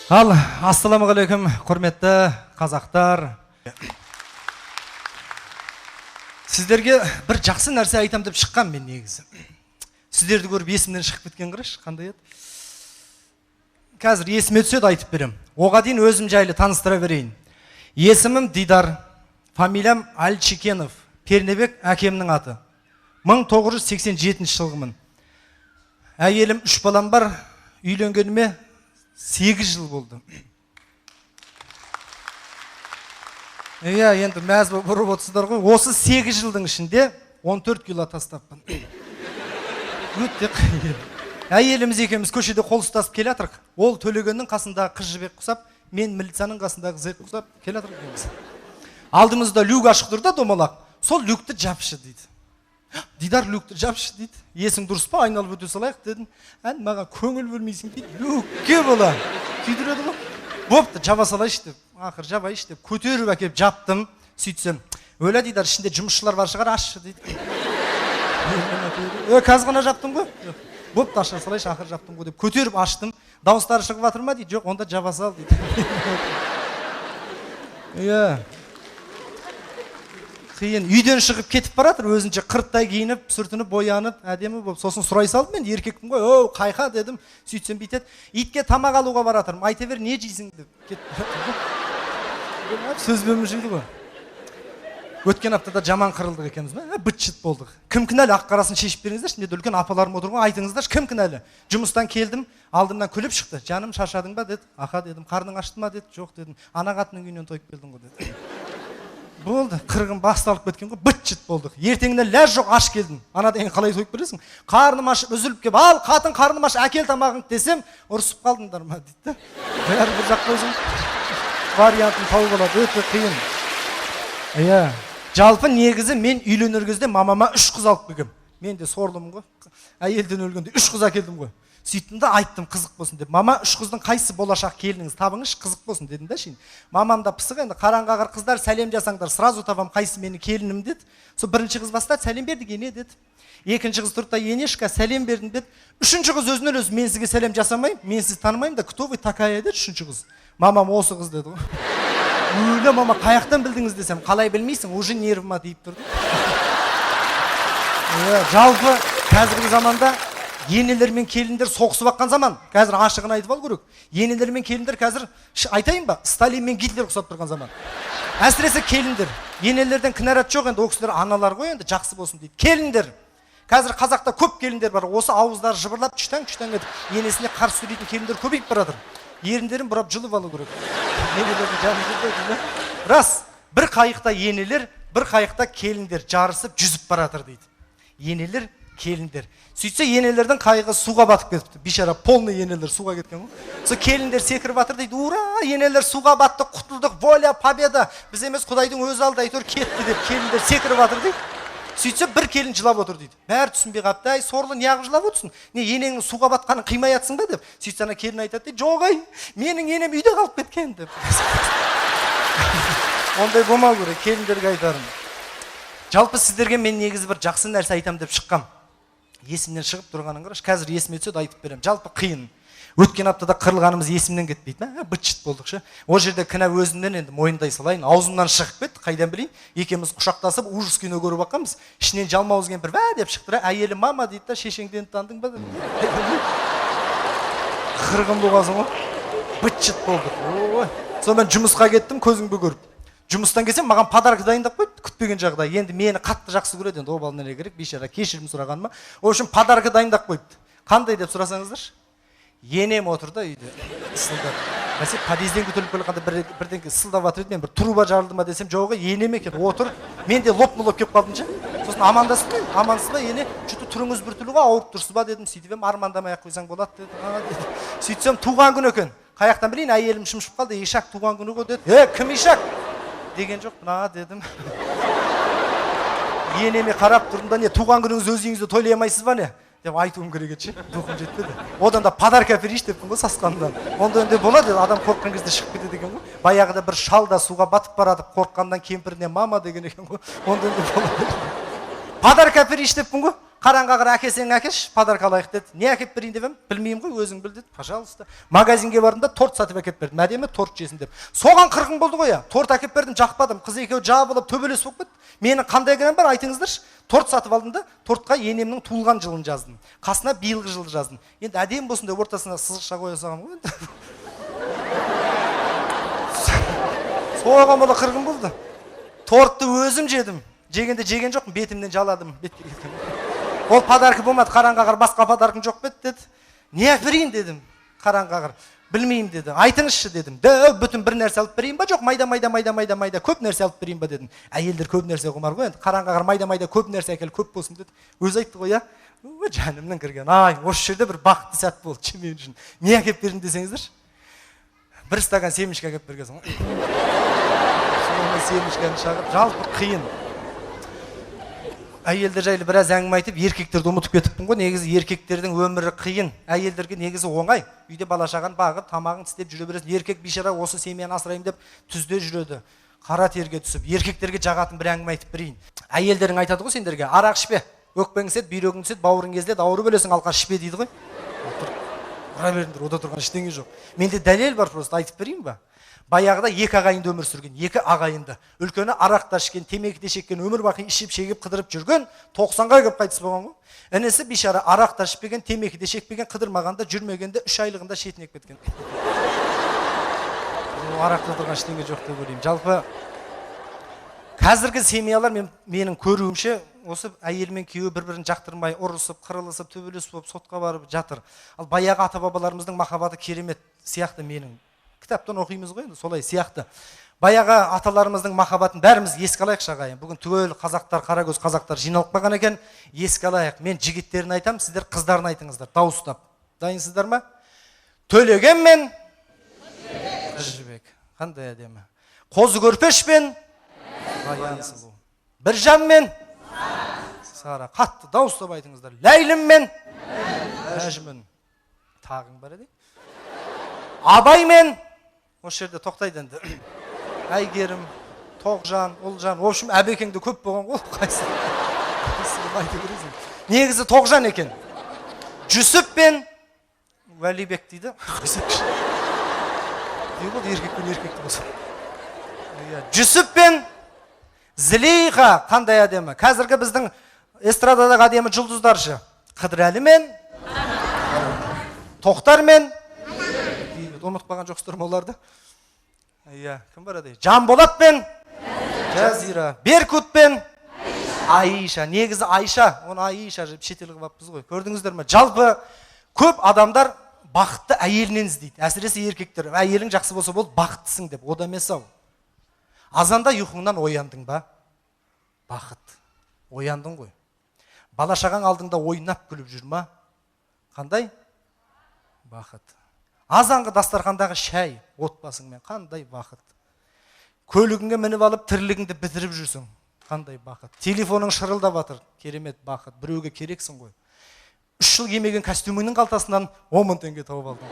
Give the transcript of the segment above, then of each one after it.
Ал, ассаламағалейкум, құрметті қазақтар. Сіздерге бір жақсы нәрсе айтам деп шыққан мен негізі. Сіздерді көріп есімнен шығып кеткен қырыш, қандай еді? Қазір есіме түседі айтып берем. Оға дейін өзім жайлы таныстыра берейін. Есімім Дидар, фамилиям Альчикенов, Пернебек әкемнің аты. 1987 жылғымын. Әйелім 3 балам бар, үйленгеніме 8 жыл болды. Енді мәз бұрып отырсыздар ғой. Осы 8 жылдың ішінде 14 кило тастаппын. Өтте қиын. Әйеліміз екеуміз көшеде қол ұстасып келе жатырық. Ол Төлегеннің қасындағы қыз жібек құсап, мен милицияның қасындағы зек құсап келе жатырық екеуміз. Алдымызда люк ашық тұр да домалақ. Сол люкті жапшы дейді. Дидар, люкті жапшы дейді. Есің дұрыс па, айналып өте салайық дедім. Ән маған көңіл бөлмейсің дейді. Люкке бола. Күйдіреді ғой. Бопты, жаба салайшы деп. Ақыр жабайшы деп. Көтеріп әкеп жаптым. Сөйтсем, өлі Дидар, ішінде жұмысшылар бар шығар, ашшы дейді. Қазір ғана жаптым ғой. Бопты, аша салайшы, ақыр жаптым ғой деп. Көтеріп аштым. Дауыстары шығып жатыр ма дейді. Жоқ, онда жаба сал дейді. Қиын. Үйден шығып кетіп баратыр, өзінше қырттай киініп, сүртініп, боянып, әдемі болып. Сосын сұрай салды, мен еркекпін ғой. Оу, қайқа дедім. Сөйтсем бүйтеді. Итке тамақ алуға баратырмын. Айта бер, не жейсің деп. Сөзбен жейді ғой. Өткен аптада жаман қырылдық екенбіз бе? Быт-шыт болдық. Кім кінәлі? Ақ-қарасын шешіп беріңіздерші. Мен үлкен апаларым отыр ғой, айтыңыздаршы, кім кінәлі? Жұмыстан келдім, алдымнан күліп шықты. Жаным, шаршадың ба деді. Аха дедім. Қарның ашты ма деді. Жоқ дедім. Ана қатының үйінен тойып келдің ғой деді. Болды, қырғын басталып кеткен ғой, быт-шыт болдық. Ертеңіне ләж жоқ, аш келдім. Анадан қалай тойып бересің? Қарным ашып, үзіліп кеп, ал қатын қарным ашып, әкел тамағың десем, ұрысып қалдыңдар ма дейді. Бәрі бір жақта өзің вариантын тауып алады, өте қиын. Жалпы негізі мен үйленер кезде мамама 3 қыз алып келгем. Мен де сорлымын ғой. Әйелден өлгенде 3 қыз әкелдім ғой. Сөйттім да айттым, қызық болсын деп. Мама, 3 қыздың қайсы болашақ келініңіз табыңыз, қызық болсын дедім да шейін. Мамам да пысық, енді қараңғағыр қыздар, сәлем жасаңдар, сразу табам қайсы мені келінім деді. Сол бірінші қыз бастады, сәлем бердік ене деді. Екінші қыз тұрды да, енешка, сәлем бердім деді. Үшінші қыз өзінен өзі, мен сізге сәлем жасамаймын, мен сізді танымаймын да, кто вы такая деді үшінші қыз. Мамам осы қыз деді ғой. Өлі мама, қаяқтан білдіңіз десем, қалай білмейсің, уже нервыма тиіп тұрды. Жалпы қазіргі заманда енелер мен келіндер соғысып аққан заман. Қазір ашығын айтып ал көрек. Енелер мен келіндер қазір, айтайын ба, Сталин мен Гитлер ұқсап тұрған заман. Әсіресе келіндер. Енелерден кінәрат жоқ, енді о кісілер аналар ғой, енді жақсы болсын дейді. Келіндер. Қазір қазақта көп келіндер бар. Осы ауыздары жыбырлап, күштен кетіп, енесіне қарсы сөйлейтін келіндер көбейіп баратыр. Еріндерін бұрап жылып алу керек. Рас, бір қайықта енелер, бір қайықта келіндер жарысып жүзіп баратыр дейді. Енелер, келіндер. Сөйтсе енелердің қайығы суға батып кетіпті. Бишара полный енелер суға кеткен ғой. Сол келіндер секіріп батыр дейді. Ура, енелер суға батты, құтылдық, воля, победа. Біз емес Құдайдың өзі алды әйтеуір кетті деп келіндер секіріп батыр дейді. Сөйтсе бір келін жылап отыр дейді. Бәрі түсінбей қапты. Ай, сорлы, неғып жылап отырсың? Не, енеңнің суға батқанын қимай атсың ба деп. Сөйтсе ана келін айтады дейді. Жоқ ай, менің енем үйде қалып кеткен деп. Ондай болмау керек, келіндерге айтарым. Жалпы сіздерге мен негізі бір жақсы нәрсе айтам деп шыққам. Есімнен шығып тұрғанын қараш, қазір есіме түседі айтып берем. Жалпы қиын. Өткен аптада қырылғанымыз есімнен кетпейді. Быт-шыт болдық ше. Ол жерде кінә өзімнен енді мойындай салайын. Аузымнан шығып кетті, қайдан білейін. Екеуміз құшақтасып, ужас кино көріп аққанбыз. Ішінен жалмауыз кемпір вә деп шықты. Әйелі мама дейді да, шешеңден тандың ба? Қырғын болғансың ғой. Быт-шыт болдық. Сонымен жұмысқа кеттім, көзіңді көріп. Жұмыстан келсем, маған подарка дайындап қойды, күтпеген жағдай. Енді мені қатты жақсы көреді, енді обал не керек, бейшара кешірім сұрағаныма. О үшін подарка дайындап қойды. Қандай деп сұрасаңыздаршы? Енем отыр да үйде. Сылдап. Мәсе подъезден көтеріліп келе қанда бірден сылдап жатыр еді, мен бір труба жарылды ма десем, жоқ, енем екен, отыр. Мен де лоп-лоп келіп қалдым ше. Сосын амандасып қой, амансыз ба, ене, жұты түріңіз бір түрлі ғой, ауырып тұрсыз ба дедім, сөйтіп ем, армандамай-ақ қойсаң болады деді. Сөйтсем, туған күн екен. Қаяқтан білейін, әйелім шымшып қалды, Ишак туған күні ғой деді. Кім Ишак? Деген жоқ, мына дедім. Енеме қарап тұрдым да, не, туған күніңіз өзіңізді тойлай алмайсыз ба не? Деп айтуым керек еді ше, духым жетпеді. Одан да подарка әперейші деппін ғой сасқанымдан. Онда өнде болады, адам қорыққан кезде шығып кетеді екен ғой. Баяғыда бір шал да суға батып баратып, қорыққандан кемпіріне мама деген екен ғой. Онда өнде болады. Подарка әперейші деппін ғой. Қараңғағыр әкесең әкеш, подарка алайық деді. Не әкеп берейін деп ем, білмеймін ғой, өзің біл деді. Пожалуйста. Магазинге бардым да торт сатып әкеп бердім. Әдемі торт жесін деп. Соған қырғын болды ғой я. Торт әкеп бердім, жақпадым. Қыз екеуі жабылып, төбелес болып кетті. Менің қандай кінәм бар, айтыңыздаршы. Торт сатып алдым да, тортқа енемнің туылған жылын жаздым. Қасына биылғы жылды жаздым. Енді әдемі болсын деп ортасына сызықша қоя салғам ғой. Соған бола қырғын болды. Тортты өзім жедім. Жегенде жеген жоқпын, бетімнен жаладым. Ол подарка болмады, Қараңғағыр, басқа подаркың жоқ бет деді. Не әперейін дедім. Қараңғағыр, білмеймін деді. Айтыңызшы дедім. Бүтін бір нәрсе алып берейін ба, жоқ, майда көп нәрсе алып берейін ба дедім. Әйелдер көп нәрсе құмар ғой енді. Қараңғағыр майда көп нәрсе әкел, көп болсын деді. Өзі айтты ғой, я. Жанымнан кірген. Ай, осы жерде бір бақытты сәт болды мен үшін. Не әкеп бердім десеңіздерші? Бір стакан семішке әкеп бергенсің. Семішкені шағып, жалпы қиын. Әйелдер жайлы біраз әңгіме айтып, еркектерді ұмытып кетіппін ғой. Негізі еркектердің өмірі қиын. Әйелдерге негізі оңай. Үйде бала шағаны бағып, тамағын істеп жүре бересің. Еркек бейшара осы семьяны асырайын деп түзде жүреді. Қара терге түсіп, еркектерге жағатын бір әңгіме айтып берейін. Әйелдерің айтады ғой сендерге, арақ ішпе. Өкпең сет, бүйрегің түсет, бауырың кезіледі, ауырып өлесің, алқа ішпе дейді ғой. Тұра беріңдер, ода тұрған ештеңе жоқ. Менде дәлел бар, просто айтып берейін ба? Баяғыда екі ағайынды өмір сүрген, екі ағайынды. Үлкені арақта ішкен, темекіде шеккен, өмір бақи ішіп шегіп қыдырып жүрген, 90-ға келіп қайтыс болған ғой. Інісі бейшара арақта ішпеген, темекіде шекпеген, қыдырмағанда, жүрмегенде 3 айлығында шетінеп кеткен. Арақта тұрған ештеңе жоқ деп ойлаймын. Жалпы қазіргі семьялар менің көруімше осы әйел мен күйеуі бір-бірін жақтырмай, ұрысып, қырылысып, төбелесіп болып сотқа барып жатыр. Ал баяғы ата-бабаларымыздың махаббаты керемет сияқты менің. Кітаптан оқимыз ғой, солай сияқты. Баяғы аталарымыздың махаббатын бәріміз еске алайықшы ағайын. Бүгін түгел қазақтар, қарагөз қазақтар жиналып қалған екен. Еске алайық. Мен жігіттерін айтам, сіздер қыздарын айтыңыздар, дауыстап. Дайынсыздар ма? Төлеген мен Қыз жібек. Қандай әдемі. Қозы көрпеш пен Баян сұлу. Біржан мен Сара. Қатты дауыстап айтыңыздар. Ләйлім мен Әжімін. Тағың бар еді. Абай мен осы жерде тоқтайды енді. Әйгерім, Тоғжан, Ұлжан, в общем, әбекеңді көп болған ғой. Қайсы айта бересің. Негізі Тоғжан екен. Жүсіп пен Уәлибек дейді. Не болды еркек пен еркекті болса. Жүсіп пен Зілейха қандай әдемі. Қазіргі біздің эстрададағы әдемі жұлдыздаршы. Қыдырәлі мен Тоқтар мен ұмытып қалған жоқсыздар ма оларды? Кім бар еді? Жанболат пен Жазира. Беркут пен Аиша. Негізі Айша, оны Аиша шетел қылып алыппыз ғой. Көрдіңіздер ме? Жалпы көп адамдар бақытты әйелінен іздейді. Әсіресе еркектер. Әйелің жақсы болса болды, бақыттысың деп. Ода емес ау. Азанда ұйқыңнан ояндың ба? Бақыт. Ояндың ғой. Бала шағаң алдыңда ойнап күліп жүр ма? Қандай? Бақыт. Азанғы дастархандағы шәй, отбасыңмен қандай бақыт. Көлігіңе мініп алып, тірлігіңді бітіріп жүрсің. Қандай бақыт. Телефоның шырылдап жатыр. Керемет бақыт. Біреуге керексің ғой. 3 жыл кимеген костюміңнің қалтасынан 10 мың теңге тауып алдың.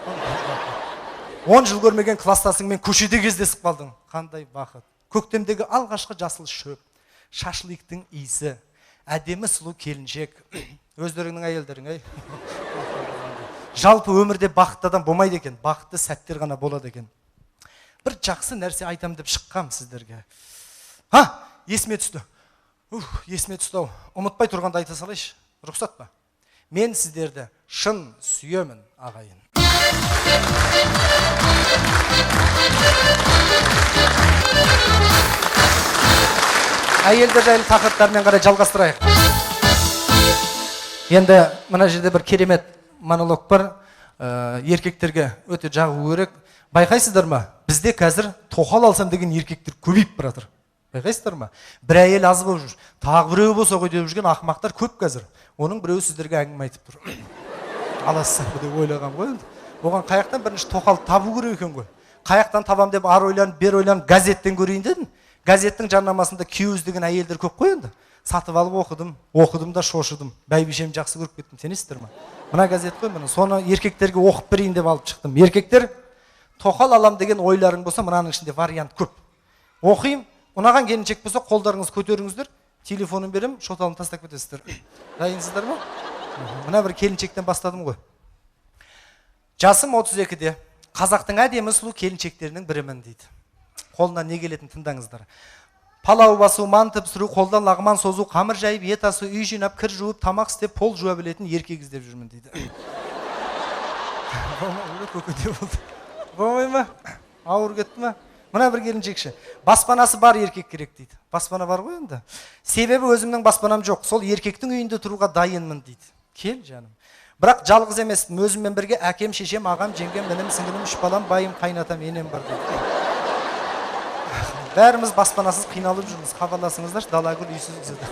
10 жыл көрмеген кластасыңмен көшеде кездесіп қалдың. Қандай бақыт. Көктемдегі алғашқы жасыл шөп, шашлықтың иісі, әдемі сұлу келіншек. Өздеріңнің әйелдерің, ай. Жалпы өмірде бақытты адам болмайды екен, бақытты сәттер ғана болады екен. Бір жақсы нәрсе айтам деп шыққам сіздерге. Есіме түсті. Есіме түсті ау. Ұмытпай тұрғанда айта салайшы. Рұқсат па? Мен сіздерді шын сүйемін, ағайын. Әйелдер жайлы тақырыптармен қарай жалғастырайық. Енді мына жерде бір керемет монолог бар. Еркектерге өте жағу керек. Байқайсыздар ма? Бізде қазір тоқал алсам деген еркектер көбейіп баратыр. Байқайсыздар ма? Бір әйел аз болып жүр. Тағы біреу болса ғой деп жүрген ақымақтар көп қазір. Оның біреуі сіздерге әңгіме айтып тұр. Аласың деп ойлаған ғой. Оған қаяқтан бірінші тоқал табу керек екен ғой. Қаяқтан табам деп ар ойланып, бер ойланып, газеттен көрейін дедім. Газеттің жарнамасында күйеуіз деген әйелдер көп қой енді. Сатып алып оқыдым да шошыдым. Бәйбішем жақсы көріп кеттім. Сенесіздер ме? Мына газет қой, міне. Соны еркектерге оқып берейін деп алып шықтым. Еркектер, тоқал алам деген ойларың болса, мынаның ішінде вариант көп. Оқимын, ұнаған келіншек болса, қолдарыңыз көтеріңіздер. телефонын берем, шоталын тастап кетесіздер. Дайынсыздар ма? Мына бір келіншектен бастадым ғой. Жасым 32-де. Қазақтың әдемі сұлу келіншектерінің бірімін дейді. Қолынан не келетін тыңдаңыздар. Палау басу, манты пісіру, қолдан лағман созу, қамыр жайып, ет асу, үй жинап, кір жуып, тамақ істеп, пол жуа білетін еркек іздеп жүрмін дейді. Көкөде болды. Болмай ма? Ауыр кетті ма? Мына бір келіншекші. Баспанасы бар еркек керек дейді. Баспана бар ғой енді. Себебі өзімнің баспанам жоқ. Сол еркектің үйінде тұруға дайынмын дейді. Кел жаным. Бірақ жалғыз емеспін. Өзіммен бірге әкем, шешем, ағам, жеңгем, інім, сіңілім, 3 балам, байым, қайнатам, енем бар дейді. Бәріміз баспанасыз қиналып жүрміз. Хабарласыңыздар, далагүл үйсіз күзеді.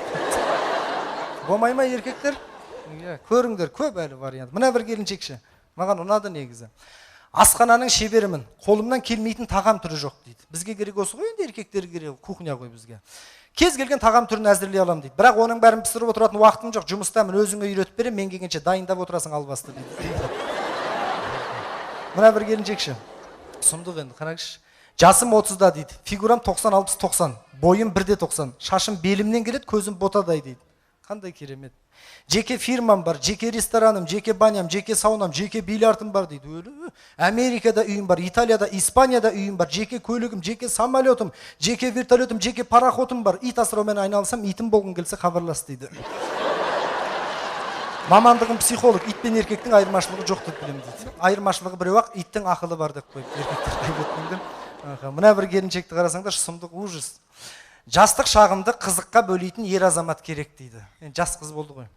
Болмай ма еркектер? Көріңдер, көп әлі вариант. Мына бір келіншекші. Маған ұнады негізі. Асхананың шеберімін. Қолымнан келмейтін тағам түрі жоқ дейді. Бізге керек осы ғой, енді еркектер керек, кухня ғой бізге. Кез келген тағам түрін әзірлей алам дейді. Бірақ оның бәрін пісіріп отыратын уақытым жоқ. Жұмыстамын, өзіңе үйретіп берем, мен келгенше дайындап отырасың албасты дейді. Мына бір келіншекші. Сұмдық енді, қараңызшы. Жасым 30-да дейді. Фигурам 90-60-90. Бойым 1-90. Шашым белімнен келеді, көзім ботадай дейді. Қандай керемет. Жеке фирмам бар, жеке рестораным, жеке баням, жеке саунам, жеке бильярдым бар дейді. Америкада үйім бар, Италияда, Испанияда үйім бар, жеке көлігім, жеке самолетім, жеке вертолетім, жеке пароходым бар. Ит асыраумен айналысам, итім болғың келсе хабарлас дейді. Мамандығым психолог, ит пен еркектің айырмашылығы жоқ деп білем дейді. Айырмашылығы біреу-ақ, иттің ақылы бар деп қойып, еркектер қайбетмеңден. Мына бір келіншекті қарасаңдар, сұмдық ужас. Жастық шағымды қызыққа бөлейтін ер азамат керек дейді. Жас қыз болды ғой.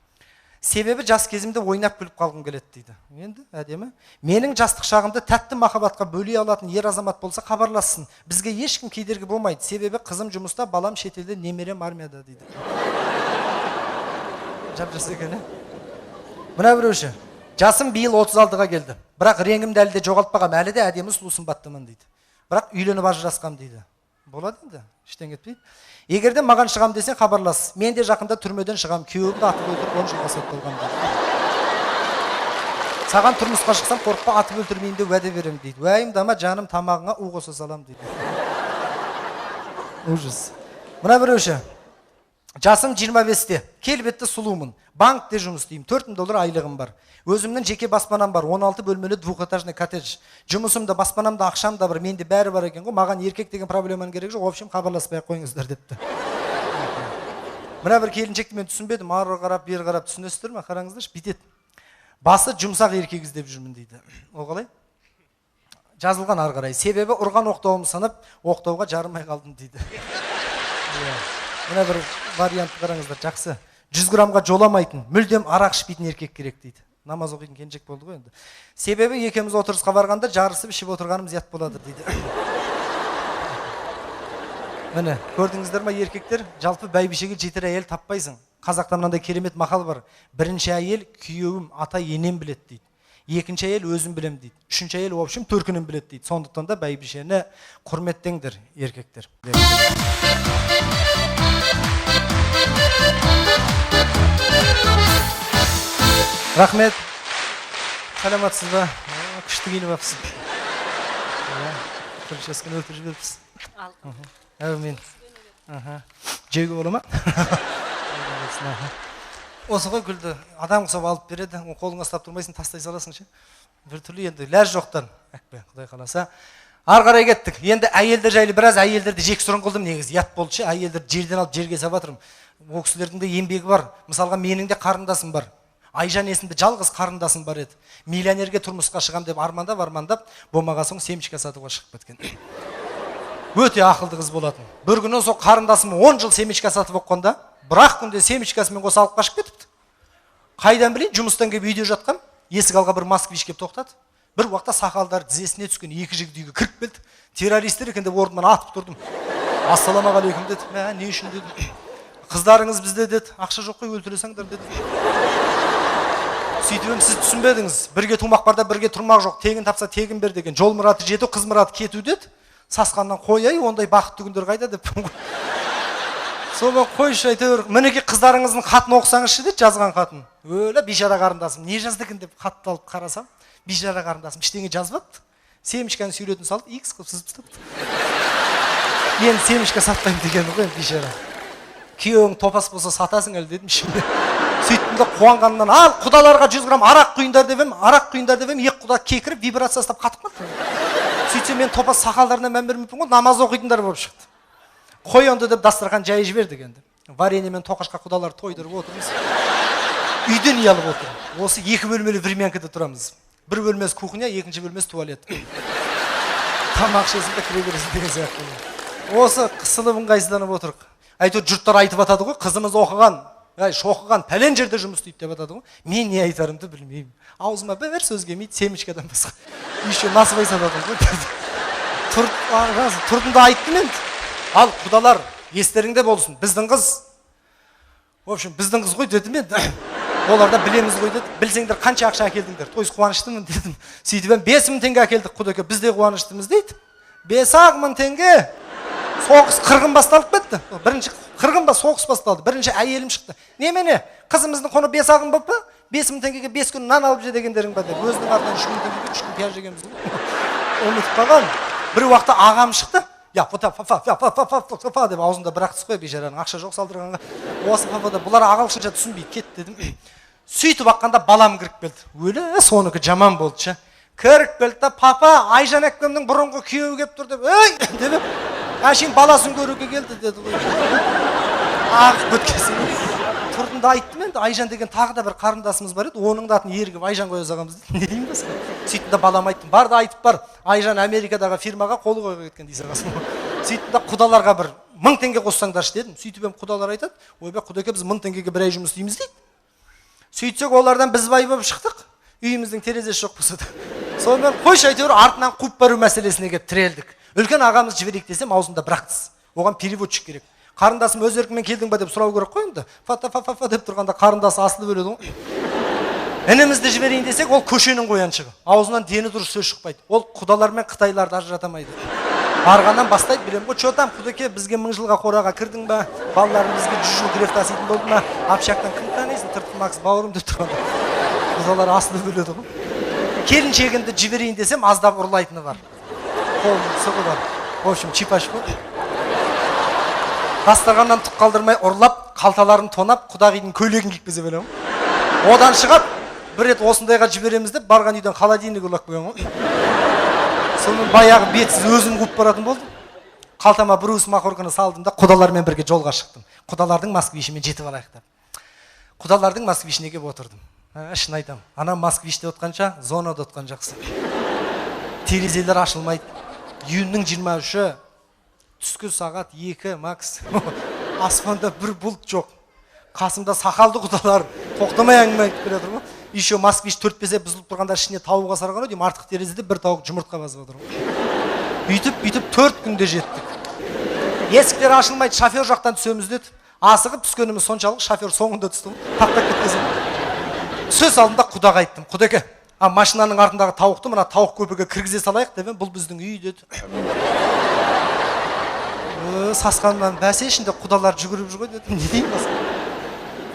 Себебі жас кезімде ойнап күліп қалғым келеді дейді. Енді әдемі. Менің жастық шағымды тәтті махаббатқа бөлей алатын ер азамат болса хабарлассын. Бізге ешкім кедергі болмайды. Себебі қызым жұмыста, балам шетелде, немерем армияда дейді. Жап-жас екен, Мына біреуші. Жасым биыл 36-ға келді. Бірақ реңімді әлі де жоғалтпағам, әлі де әдемі сұлу сымбаттымын дейді. Бірақ үйленіп ажырасқам дейді. Болады енді, іштен кетпейді. Егерде маған шығам десең хабарлас. Мен де жақында түрмеден шығам, күйеуімді атып өлтіріп 10 жылға сотталған дейді. Саған тұрмысқа шықсам қорықпа, атып өлтірмейін деп уәде беремін дейді. Уайымдама жаным, тамағыңа у қоса салам дейді. Ужас. Мына біреуші. Жасым 25-те. Келбетті сұлумын. Банкте жұмыс істеймін. $4000 айлығым бар. Өзімнің жеке баспанам бар. 16 бөлмелі двухэтажный коттедж. Жұмысымда, баспанамда, ақшам да бар. Менде бәрі бар екен ғой. Маған еркек деген проблеманың керек жоқ. В общем, хабарласпай қойыңыздар депті. Мына бір келіншекті мен түсінбедім. Ары қарап, бері қарап түсінесіздер ме? Қараңыздаршы, бүйтеді. Басы жұмсақ еркек іздеп жүрмін дейді. О қалай? Жазылған ары қарай. Себебі ұрған оқтауым сынып, оқтауға жарымай қалдым дейді. Мына бір вариантты қараңыздар, жақсы. 100 граммға жоламайтын, мүлдем арақ ішпейтін еркек керек дейді. Намаз оқитын келіншек болды ғой енді. Себебі екеуміз отырысқа барғанда жарысып ішіп отырғанымыз ұят болады дейді. Міне, көрдіңіздер ма еркектер? Жалпы бәйбішеге жетер әйел таппайсың. Қазақта мынандай керемет мақал бар. Бірінші әйел күйеуім, ата енем білет дейді. Екінші әйел өзім білем дейді. Үшінші әйел, в общем, төркінім білет дейді. Сондықтан да бәйбішені құрметтеңдер, еркектер. Рахмет. Саламатсыз ба? Күшті келіп апсың. Күршескен өлтіріп жіберіпсіз. Әумин. Жеуге бола ма? Осы ғой гүлді адам құсап алып береді. Қолыңа ұстап тұрмайсың, тастай саласың ше. Bir türlü енді ләж жоқтан. Әкпе, Құдай қаласа. Ары қарай кеттік. Енді әйелдер жайлы біраз әйелдерді жек сұрын қылдым негізі. Ят болды ше. Әйелдерді жерден алып жерге сабатырмын. Ол кісілердің де еңбегі бар. Мысалға менің де қарындасым бар. Айжан есімді жалғыз қарындасым бар еді. Миллионерге тұрмысқа шығам деп армандап, болмаған соң семечка сатуға шығып кеткен. Өте ақылды қыз болатын. Бір күні сол қарындасым 10 жыл семечка сатып оққанда, бір-ақ күнде семечкасымен қоса алып қашып кетіпті. Қайдан білейін, жұмыстан келіп үйде жатқам, есік алға бір москвич келіп тоқтады. Бір уақытта сақалдар тізесіне түскен екі жігіт үйге кіріп келді. Террористер екен деп орнымнан атып тұрдым. Ассалаумағалейкум деді. Не үшін деді. Қыздарыңыз бізде деді. Ақша жоқ қой, өлтіресіңдер деді. Сөйтіп сіз түсінбедіңіз. Бірге тумақ барда бірге тұрмақ жоқ. Тегін тапса тегін бер деген. Жол мұраты жету, қыз мұраты кету деді. Сасқаннан қойай, ондай бақытты күндер қайда деп. Содан қойшы әйтеуір, мінеке қыздарыңыздың қатын оқысаңызшы деді, жазған қатын. Өлі бейшара қарындасым, не жазды екен деп қатты алып қарасам, бейшара қарындасым ештеңе жазбапты. Семечканы сүйретін салды, икс қылып сызып тастапты. Енді семечка сатпаймын деген ғой, бейшара. күйеуің топас болса сатасың әлі дедім ішімде. Сөйттім де қуанғаннан ал құдаларға 100 грамм арақ құйындар деп едім, екі құда кекіріп вибрация ұстап қатып қалды. Сөйтсем мен топас сақалдарына мән бермеппін ғой, намаз оқитындар болып шықты. Қой онда деп дастархан жайы жібердік енді. Варенье мен тоқашқа құдалар тойдырып отырмыз. Үйден ұялып отыр. Осы 2 бөлмелі времянкада тұрамыз. Бір бөлмесі кухня, екінші бөлмесі туалет. Тамақ ішесің де кіре бересің деген сияқты. Осы қысылып ыңғайсызданып отырық. Әйтеуір жұрттар айтып атады ғой, қызымыз оқыған, шоқыған, пәлен жерде жұмыс істейді деп атады ғой. Мен не айтарымды білмеймін. Аузыма бір сөз келмейді, семечкадан басқа. Еще насыбай сататын ғой. Тұрдында айттым енді. Ал құдалар, естеріңде болсын, біздің қыз. В общем, біздің қыз ғой дедім енді. Олар да білеміз ғой деді. Білсеңдер қанша ақша әкелдіңдер? Тойыз қуаныштымын дедім. Сөйтіп 5000 теңге әкелдік құдеке, біз де қуаныштымыз дейді. 5000 теңге. Соғыс қырғын басталып кетті. Бірінші қырғын соғыс басталды. Бірінші әйелім шықты. Немене? Қызымыздың құны 5000 болып па? 5000 теңгеге 5 күн нан алып же дегендерің ба деп. Өзінің артынан 3000 теңгеге 3 күн пияз жегенбіз ғой. Ұмытып қалған. Бір уақытта ағам шықты. Я фа деп аузында бір ақ қой бейшараның, ақша жоқ салдырғанға. Осы фа бұлар ағылшынша түсінбейді, кет дедім. Сөйтіп аққанда балам кіріп келді. Өлі соныкі жаман болды ше. Кіріп келді да папа Айжан әкемнің бұрынғы күйеуі келіп тұр деп, ей деп, әшейін баласын көруге келді деді ғой. Ағып өткесін. Тұрдында айттым енді, Айжан деген тағы да бір қарындасымыз бар еді, оның да атын ерігіп Айжан қоя салғанбыз дейді. Не деймін басқа? Сөйттім де балам айттым, бар да айтып бар, Айжан Америкадағы фирмаға қол қойға кеткен дей салғасын. Сөйттім де құдаларға бір 1000 теңге қоссаңдаршы дедім. Сөйтіп құдалар айтады, ойбай құдеке біз 1000 теңгеге бір ай жұмыс істейміз дейді. Сөйтсек олардан біз бай болып шықтық. Үйіміздің терезесі жоқ болса да. Сонымен қойшы әйтеуір артынан қуып бару мәселесіне келіп тірелдік. Үлкен ағамыз жіберейік десем аузында бірақтыз. Оған переводчик керек. Қарындасым өз еркімен келдің ба деп сұрау керек қой енді. Фа деп тұрғанда қарындасы асылып өледі ғой. Інімізді жіберейін десек, ол көшенің қояншығы. Аузынан дені дұрыс сөз шықпайды. Ол құдалар мен қытайларды ажыратамайды. Барғаннан бастайды, білем ғой, че там құдеке бізге 1000 жылға қораға кірдің ба? Балаларым бізге 100 жыл греф таситын болды ма? Общактан кім танисың? Тыртымақсыз бауырым деп тұрғанда. Құдалар асылып өледі ғой. Келіншегімді жіберейін десем, аздап ұрлайтыны бар. Қолының сығы бар. В общем, чипаш ғой. Дастарханнан түк қалдырмай ұрлап, қалталарын тонап, құдағидың көйлегін кигізіп беремін. Одан шығып, бір рет осындайға жібереміз деп, барған үйден холодильник ұрлап қойған ғой. Сонымен баяғы бетсіз өзім қуып баратын болдым. Қалтама бір уыс мақорканы салдым да, құдалармен бірге жолға шықтым. Құдалардың москвичімен жетіп алайық деп. Құдалардың москвичіне келіп отырдым. Шын айтам, ана москвичте отқанша, зонада отқан жақсы. Терезелер ашылмайды. Июньнің 23-і, түскі сағат 2 макс. Аспанда бір бұлт жоқ. Қасымда сақалды құдалар тоқтамай әңгіме айтып келе жатыр ғой. Еще москвич 4-5 бұзылып тұрғанда ішіне тауық асырған ғой деймін, артық терезеде бір тауық жұмыртқа басып отыр ғой. Бүйтіп 4 күнде жеттік. Есіктер ашылмайды, шофер жақтан түсеміз деді. Асығып түскеніміз соншалық, шофер соңында түсті ғой. Тақтап кеткесін. Сөз алдында құдаға айттым. Құдеке, машинаның артындағы тауықты мына тауық көпіге кіргізе салайық деп, бұл біздің үй деді. Сасқаннан бәсе ішінде құдалар жүгіріп жүр ғой дедім. Не деймін басқа?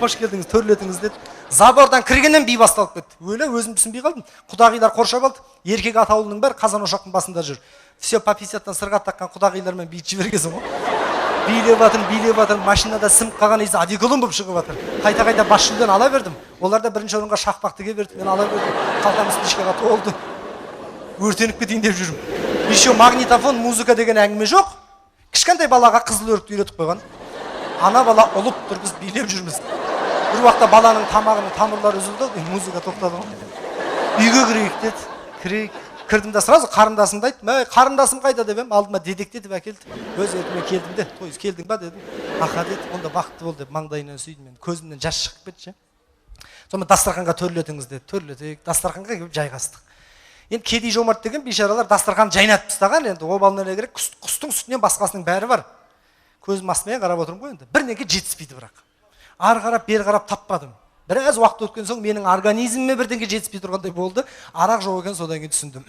Қош келдіңіз, төрлетіңіз деді. Забордан кіргеннен би басталып кетті. Өлі өзім түсінбей қалдым. Құдағилар қоршап алды. Еркек атаулының бәрі қазан ошақтың басында жүр. Все по 50-тан сырға таққан құдағилармен бейт жібергесің ғой. Билеп жатыр, машинада сымып қалған есі одеколон болып шығып жатыр. Қайта бас жүлден ала бердім. Олар да бірінші орынға шақпақтыға берді. Мен ала бердім. Қалтам үстішкеға толды. Өртеніп кетейін деп жүрмін. Еще магнитофон, музыка деген әңгіме жоқ. Кішкентай балаға қызыл өрікті үйретіп қойған. Ана бала ұлып тұр, біз билеп жүрміз. Бір уақытта баланың тамағының тамырлары үзілді, музыка тоқтады ғой. Үйге кірейік деді. Кірдім де сразу қарындасымды айттым. Қарындасым қайда деп ем, алдыма дедектетіп әкелді. Өз еркімен келдім де, тойыз келдің ба дедім. Аха деді, онда бақытты бол деп маңдайынан сүйдім. Мен көзімнен жас шығып кетті. Сонымен дастарханға төрлетіңіз деді. Төрлетейік. Дастарханға келіп жайғастық. Енді кедей жомарт деген бейшаралар дастархан жайнатып тастаған, енді обалына не керек, құстың үстінен басқасының бәрі бар. Көзім астымен қарап отырмын ғой енді. Бірнеге жетіспейді бірақ. Ары қарап, бері қарап таппадым. Біраз уақыт өткен соң менің организміме бірдеңе жетіспей тұрғандай болды. Арақ жоқ екен, содан кейін түсіндім.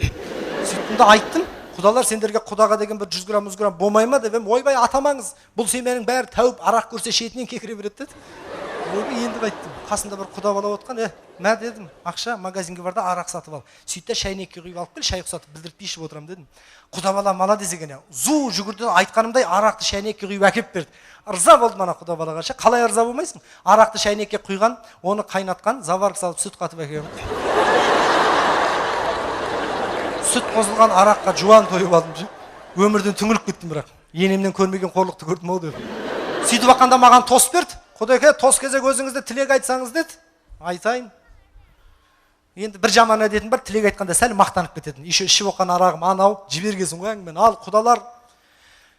Сөйттім де айттым, құдалар сендерге құдаға деген бір 100 грамм 100 грамм болмай ма деп ем. Ойбай атамаңыз, бұл семьяның бәрі тәуіп арақ көрсе шетінен кекіре береді деді. Енді қайттым. Қасында бір құда бала отқан, мә дедім, ақша магазинге бар да арақ сатып ал. Сөйтті шайнекке құйып алып кел, шай құсатып білдіртпей ішіп отырам дедім. Құда бала молодец екен. Зу жүгірді, айтқанымдай арақты шайнекке құйып әкеп берді. Ырза болдым ана құда балаға. Қалай ырза болмайсың? Арақты шайнекке құйған, оны қайнатқан, заварка салып сүт қатып әкелген. Сүт қосылған араққа жуан тойып алдым. Өмірден түңіліп кеттім бірақ. Енемнен көрмеген қорлықты көрдім ау деп. Сөйтіп ақанда маған тос берді. Құдеке, тос кезек өзіңізде тілек айтсаңыз деді. Айтайын. Енді бір жаман әдетім бар, тілек айтқанда сәл мақтанып кететін. Еще ішіп оққан арағым анау, жібергесін ғой әңгімені. Ал құдалар.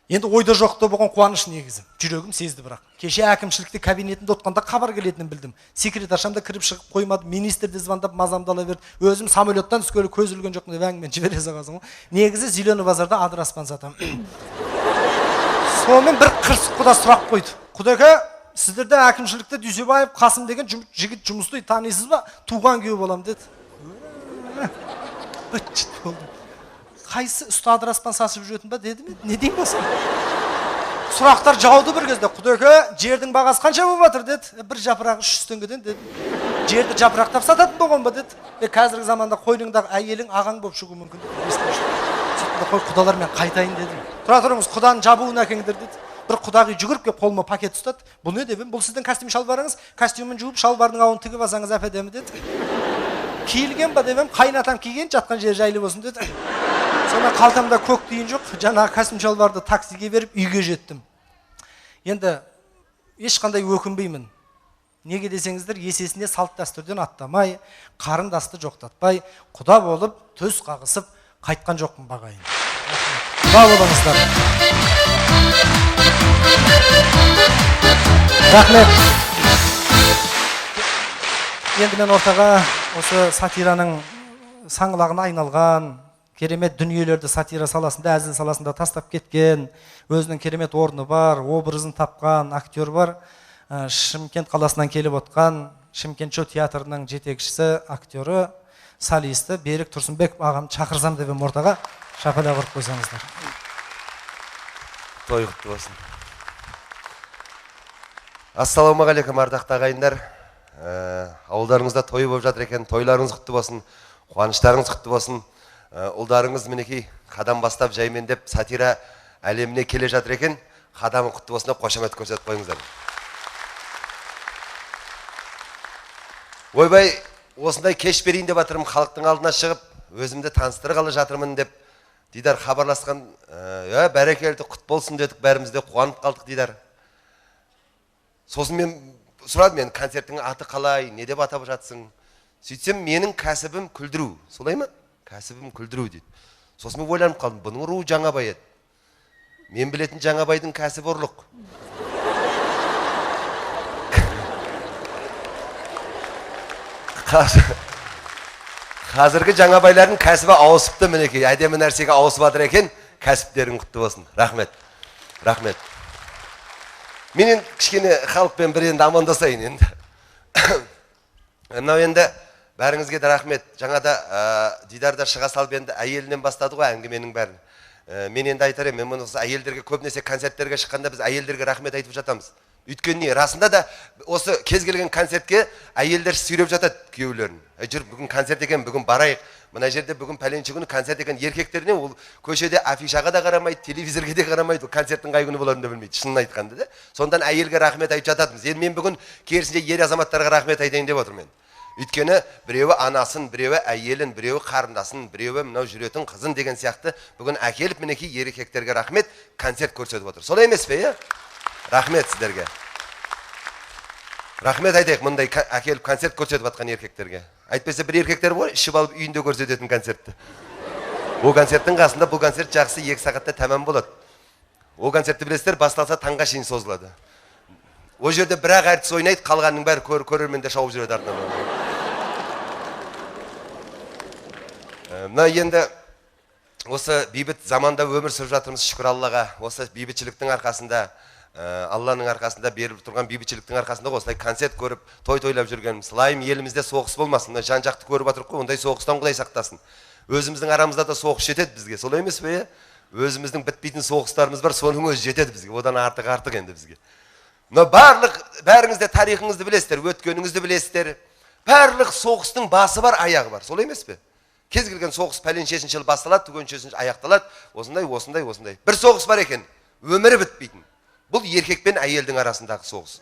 Енді ойда жоқты болған қуаныш негізі. Жүрегім сезді бірақ. Кеше әкімшілікте кабинетінде отқанда хабар келетінін білдім. Секретаршам да кіріп шығып қоймады, министр де звондап мазамды ала берді. Өзім самолеттан түскелі көз ілген жоқпын деп әңгімені жібере салғансың ғой. Негізі Зеленый базарда адыраспан сатамын. Сонымен бір қырсық құда сұрақ қойды. Құдеке, сіздерде әкімшілікте Дүйсебаев Қасым деген жігіт жұмысты танисыз ба? Туған күйеу болам деді. Бітчіт болдым. Қайсы ұста адыраспан сасып жүретін ба деді ме? Не деймін басқа? Сұрақтар жауды бір кезде. Құдеке, жердің бағасы қанша болып жатыр деді. Бір жапырағы 300 теңгеден деді. Жерді жапырақтап сататын болған ба деді. Қазіргі заманда қойныңдағы әйелің ағаң болып шығуы мүмкін. Сөйтті қой құдалар мен қайтайын дедім. Тұра тұрыңыз, құданың жабуын әкеңдер деді. Бір құдағи жүгіріп кеп қолыма пакет ұстады. Бұл не деп? Бұл сіздің костюм шалбарыңыз. Костюмын жуып шалбардың ауын тігіп алсаңыз әпәдемі деді. Киілген ба деп, қайнатам киген, жатқан жер жайлы болсын деді. Сонда қалтамда көк тиын жоқ. Жаңағы костюм шалбарды таксиге беріп үйге жеттім. Енді ешқандай өкінбеймін. Неге десеңіздер, есесіне салт дәстүрден аттамай, қарындасты жоқтатпай, құда болып, төс қағысып қайтқан жоқпын бағайын. Сау болыңыздар. Рахмет. Енді мен ортаға осы сатираның саңлағына айналған, керемет дүниелерді сатира саласында, әзіл саласында тастап кеткен, өзінің керемет орны бар, образын тапқан актер бар. Шымкент қаласынан келіп отқан, Шымкент театрының жетекшісі, актері, солисті Берік Тұрсынбек ағам шақырсам деп ортаға шапалақ ұрып қойсаңыздар. Той құтты болсын. Ассалаумағалейкум ардақты ағайындар. Ауылдарыңызда той болып жатыр екен, тойларыңыз құтты болсын, қуаныштарыңыз құтты болсын. Ұлдарыңыз мінекей қадам бастап жаймендеп сатира әлеміне келе жатыр екен, қадамы құтты болсын деп қошамет көрсетіп қойыңыздар. Ойбай, осындай кеш берейін деп жатырмын, халықтың алдына шығып, өзімді таныстырғалы жатырмын деп Дидар хабарласқан, бәрекелді құт болсын дедік, бәріміз де қуанып қалдық Дидар. Сосын мен сұрадым, мен концерттің аты қалай, не деп атап жатсың? Сөйтсем, менің кәсібім күлдіру, солай ма? Кәсібім күлдіру дейді. Сосын мен ойланып қалдым, бұның руы Жаңабай еді. Мен білетін Жаңабайдың кәсібі ұрлық. Қазіргі Жаңабайлардың кәсібі ауысыпты мінекей, әдемі нәрсеге ауысып жатыр екен, кәсіптерің құтты болсын. Рахмет. Рахмет. Мен кішкене халықпен бір енді амандасайын енді. Мынау енді бәріңізге де рахмет. Жаңада Дидарда шыға салып енді әйелінен бастады ғой әңгіменің бәрін. Мен енді айтар едім, мен осы әйелдерге көбінесе концерттерге шыққанда біз әйелдерге рахмет айтып жатамыз. Өйткені расында да осы кез келген концертке әйелдер сүйреп жатады күйеулерін. Жүр, бүгін концерт екен, бүгін барайық. Мына жерде бүгін пәленші күні концерт екен. Еркектеріне ол көшеде афишаға да қарамайды, телевизорге де қарамайды, концерттің қай күні боларын да білмейді, шынын айтқанды да. Сондан әйелге рахмет айтып жататымыз. Енді мен бүгін керісінше ер азаматтарға рахмет айтайын деп отырмын. Өйткені біреуі анасын, біреуі әйелін, біреуі қарындасын, біреуі мынау жүретін қызын деген сияқты бүгін әкеліп мінекей еркектерге рахмет концерт көрсетіп отыр. Солай емес пе? Рахмет сіздерге. Рахмет айтайық мұндай әкеліп концерт көрсетіп жатқан еркектерге. Айтпесе бір еркектер бар, ішіп алып үйінде көрсететін концертті. Ол концерттің қасында бұл концерт жақсы 2 сағатта тәмам болады. Ол концертті білесіздер, басталса таңға шейін созылады. Ол жерде бір-ақ әртіс ойнайды, қалғанның бәрі көрерменде шауып жүреді артынан. Мына енді осы бейбіт заманда өмір сүріп жатырмыз, шүкір Аллаға. Осы бейбітшіліктің арқасында, Алланың арқасында беріп тұрған бейбітшіліктің арқасында осылай концерт көріп, той тойлап жүргеніміз. Лайым елімізде соғыс болмасын. Жан жақты көріп отырып қой, ондай соғыстан Құдай сақтасын. Өзіміздің арамызда да соғыс жетеді бізге. Солай емес пе? Өзіміздің бітпейтін соғыстарымыз бар, соның өзі жетеді бізге. Одан артық енді бізге. мына бәріңіз де тарихыңызды білесіздер, өткеніңізді білесіздер. Барлық соғыстың басы бар, аяғы бар. Солай емес пе? Кез келген соғыс пәленшесінші жыл басталады, түгеншесінші аяқталады. Осындай. Бір соғыс бар екен, өмірі бітпейтін. Бұл еркек пен әйелдің арасындағы соғыс.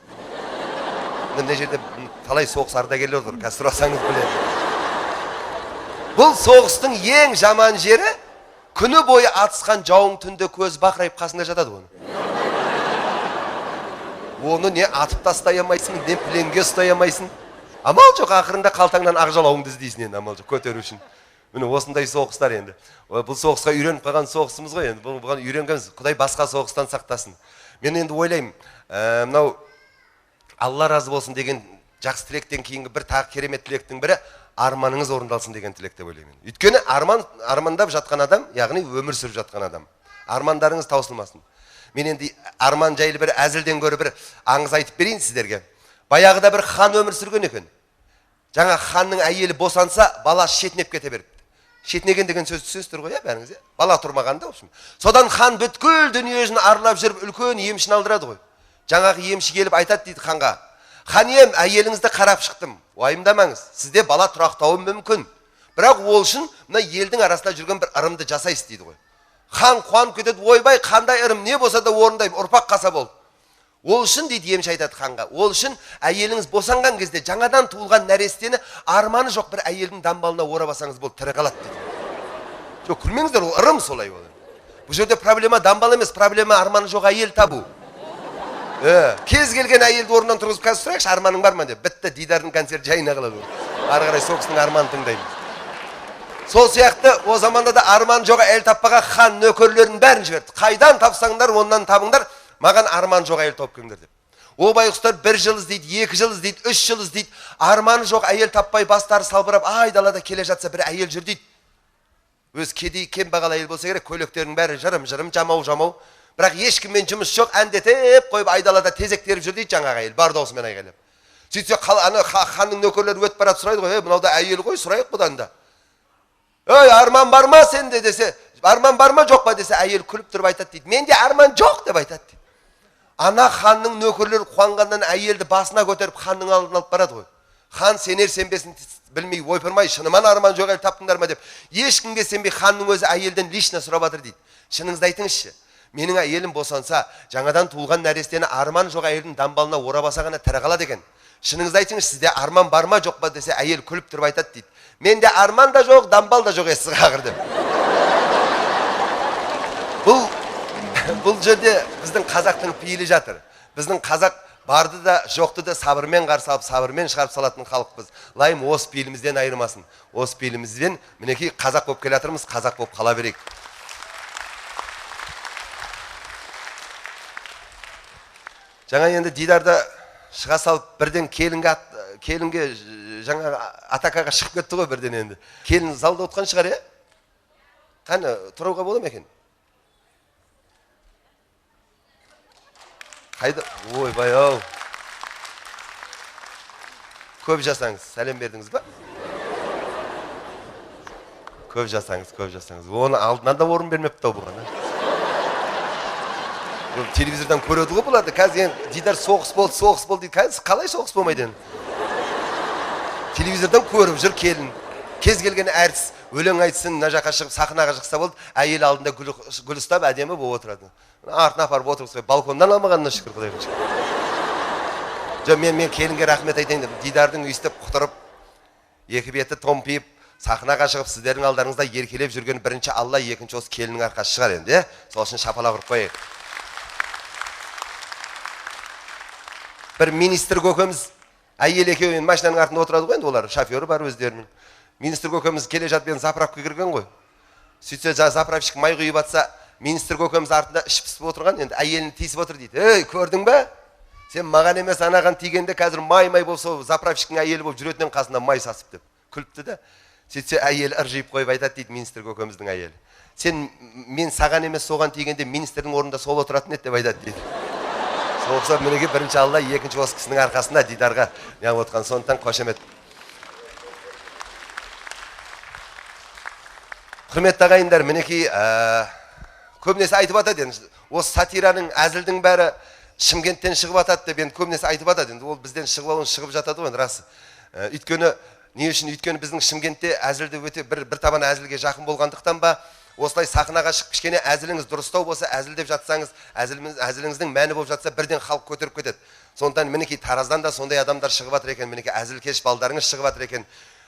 Мына жерде талай соғыс ардагерлер отыр, қазір сұрасаңыз біледі. Бұл соғыстың ең жаман жері күні бойы атысқан жауың түнде көз бақырайып қасында жатады оны. Оны не атып тастай алмайсың, не пленге ұстай алмайсың. Амал жоқ, ақырында қалтаңнан ақжалауыңды іздейсің енді, амал жоқ, көтеру үшін. Міне осындай соғыстар енді. Бұл соғысқа үйреніп қалған соғысымыз ғой енді. Бұған үйренгенбіз. Құдай басқа соғыстан сақтасын. Мен енді ойлаймын, мынау Алла разы болсын деген жақсы тілектен кейінгі бір тағы керемет тілектің бірі арманыңыз орындалсын деген тілек деп ойлаймын. Өйткені армандап жатқан адам, яғни өмір сүріп жатқан адам. Армандарыңыз таусылмасын. Мен енді арман жайлы бір әзілден гөрі бір аңыз айтып берейін сіздерге. Баяғыда бір хан өмір сүрген екен. Жаңа ханның әйелі босанса, бала шетінеп кете беріпті. Шетінеген деген сөз түсінесіздер ғой, бәріңіз? Бала тұрмағанда, в общем. Содан хан бүткіл дүниесін аралап жүріп, үлкен емшін алдырады ғой. Жаңағы емші келіп айтады дейді ханға. Хан ем, әйеліңізді қарап шықтым. Уайымдамаңыз, сізде бала тұрақтауы мүмкін. Бірақ ол үшін мына елдің арасында жүрген бір ырымды жасайсыз дейді ғой. Хан қуанып кетеді, ойбай, қандай ырым, не болса да орындаймын, ұрпақ қаса бол. Ол үшін дейді емші айтады ханға. Ол үшін әйеліңіз босанған кезде жаңадан туылған нәрестені арманы жоқ бір әйелдің дамбалына орап алсаңыз болды, тірі қалады дейді. Жоқ, күлмеңіздер, ол ырым солай болады. Бұл жерде проблема дамбал емес, проблема арманы жоқ әйел табу. Кез келген әйелді орнынан тұрғызып қазір сұрайықшы, арманың бар ма деп. Бітті, Дидардың концерті жайына қалады. Ары қарай соғыстың арманын тыңдаймыз. Сол сияқты о заманда да арман жоқ әйел таппаған хан нөкерлерін бәрін жіберді. Қайдан тапсаңдар, оннан табыңдар, маған арман жоқ әйел тауып келіңдер деп. О байғұстар 1 жыл іздейді, 2 жыл іздейді, 3 жыл іздейді. Арманы жоқ әйел таппай бастары салбырап, айдалада келе жатса бір әйел жүр дейді. Өз кедей кембағал әйел болса керек, көйлектерінің бәрі жырым, жамау. Бірақ ешкіммен жұмыс жоқ, әндетіп қойып айдалада тезек теріп жүр дейді жаңағы әйел, бар даусымен айғайлап. Сөйтсе ханның нөкерлері өтіп барады, сұрайды ғой, мынау да әйел ғой, сұрайық бұдан да. Ой, арман бар ма сенде десе, арман бар ма жоқ па десе, әйел күліп тұрып айтады дейді. Менде арман жоқ деп айтады дейді. Ана ханның нөкерлері қуанғаннан әйелді басына көтеріп ханның алдына алып барады ғой. Хан сенер сенбесін білмей, ойпырмай, шынымен арман жоқ әйел таптыңдар ма деп. Ешкімге сенбей ханның өзі әйелден лично сұрап жатыр дейді. Шыныңызды айтыңызшы. Менің әйелім босанса, жаңадан туылған нәрестені арман жоқ әйелдің дамбалына орап алса ғана тірі қалады екен. Шыныңызды айтыңыз, сізде арман бар ма жоқ па десе, әйел күліп тұрып айтады дейді. Менде арман да жоқ, дамбал да жоқ есі қағыр деп. Бұл жерде біздің қазақтың пейілі жатыр. Біздің қазақ барды да жоқты да сабырмен қарсы алып, сабырмен шығарып салатын халықпыз. Лайым осы пейілімізден айырмасын. Осы пейілімізден мінекей қазақ болып келе жатырмыз, қазақ болып қала берейік. Жаңа енді Дидарда шыға салып, бірден келінге жаңа атакаға шығып кетті ғой бірден енді. Келін залда отқан шығар, Қаны, тұруға бола ма екен? Қайда? Ой, бай-ау. Көп жасаңыз, сәлем бердіңіз ба? Көп жасаңыз. Оны алдынан да орын бермепті ау бұған. Телевизордан көреді ғой бұларды. Қазір Дидар соғыс болды дейді. Қазір қалай соғыс болмайды енді? Телевизордан көріп жүр келін. Кез келген әртіс өлең айтсын, мына жаққа шығып сахнаға шықса болды, әйел алдында гүл ұстап әдемі болып отырады. Артына апарып отырғызбай, балконнан алмағанына шүкір Құдайға шүкір. Жоқ, мен келінге рахмет айтайын деп, Дидардың өйстіп құтырып, екі беті томпиып, сахнаға шығып сіздердің алдарыңызда еркелеп жүрген бірінші Алла, екінші осы келіннің арқасы шығар енді, сол үшін шапалақ ұрып қояйық. Бір министр көкеміз, әйел екеуі машинаның артында отырады ғой енді, олар шофері бар өздерінің. Министр көкеміз келе жатпен заправка кірген ғой. Сөйтсе заправщик май құйып атса, министр көкеміз артында ішіп пісіп отырған, енді әйелін тиісіп отыр дейді. Ей, көрдің бе? Сен маған емес анаған тигенде қазір май болса, заправщиктің әйелі болып жүретінен қасында май сасып деп. Күліпті де. Сөйтсе әйел ыржиып қойып айтады дейді министр көкеміздің әйелі. Сен мен саған емес соған тигенде министрдің орнында сол отыратын еді деп айтады дейді. Соғыса мінеге бірінші Алла, екінші осы кісінің арқасында Дидарға неғып отқан, сондықтан қошемет. Құрметті ағайындар, мінекей көбінесе айтып атады енді, осы сатираның, әзілдің бәрі Шымкенттен шығып атады деп енді көбінесе айтып атады. Енді ол бізден шығып жатады ғой, рас. Өйткені не үшін? Өйткені біздің Шымкентте әзілді өте бір табан әзілге жақын болғандықтан ба, осылай сахнаға шығып кішкене әзіліңіз дұрыстау болса, әзілдеп жатсаңыз, әзіліңіздің мәні болып жатса, бірден халық көтеріп кетеді. Сондықтан мінекей Тараздан да сондай адамдар шығып жатыр екен, мінекей әзілкеш балдарыңыз шығып жатыр екен.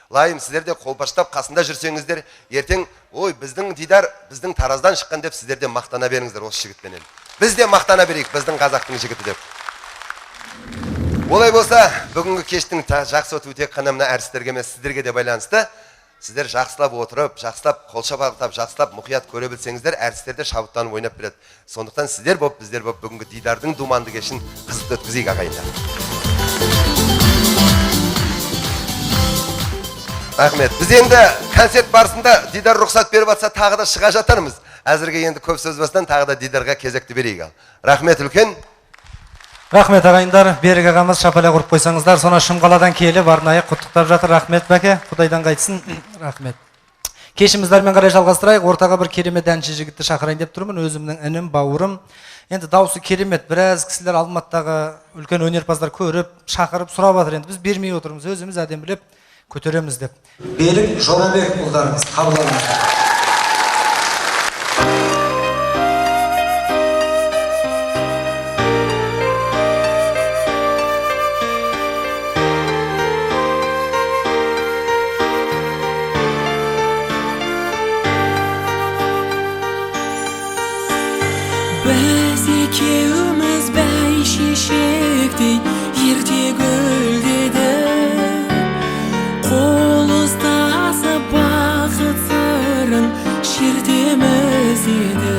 Лайым, сіздер де қолпаштап қасында жүрсеңіздер, ертең, ой, біздің Дидар, біздің Тараздан шыққан деп сіздер де мақтана беріңіздер осы жігітпенен. Біз де мақтана берейік, біздің қазақтың жігіті деп. Олай болса, бүгінгі кештің жақсы өту тек қана мына әртістерге емес, сіздерге де байланысты. Сіздер жақсылап отырып, жақсылап қолша бағыттап, жақсылап мұқият көре білсеңіздер, әртістер де шабыттанып ойнап береді. Сондықтан сіздер боп, біздер боп бүгінгі Дидардың думанды кешін қызықты өткізейік ағайындар. Рахмет. Біз енді концерт барысында Дидар рұқсат беріп атса тағы да шыға жатармыз. Әзірге енді көп сөз бастан тағы да Дидарға кезекті берейік ал. Рахмет үлкен. Рахмет ағайындар, Берік ағамыз шапалақ ұрып қойсаңыздар, сона Шымқаладан келіп арнайы құттықтап жатыр. Рахмет бәке, Құдайдан қайтсын. Рахмет. Кешіміздермен қарай жалғастырайық. Ортаға бір керемет әнші жігітті шақырайын деп тұрмын, өзімнің інім, бауырым. Енді дауысы керемет, біраз кісілер Алматыдағы үлкен өнерпаздар көріп, шақырып, сұрап жатыр. Енді біз бермей отырмыз, өзіміз әдемілеп көтереміз деп. Берік Жорабек ұлдарыңыз, қабыл алыңыздар. Біз екеуміз бәйшешектей ерте гүлдеді, қол ұстасып бақыт сырын шертеміз еді.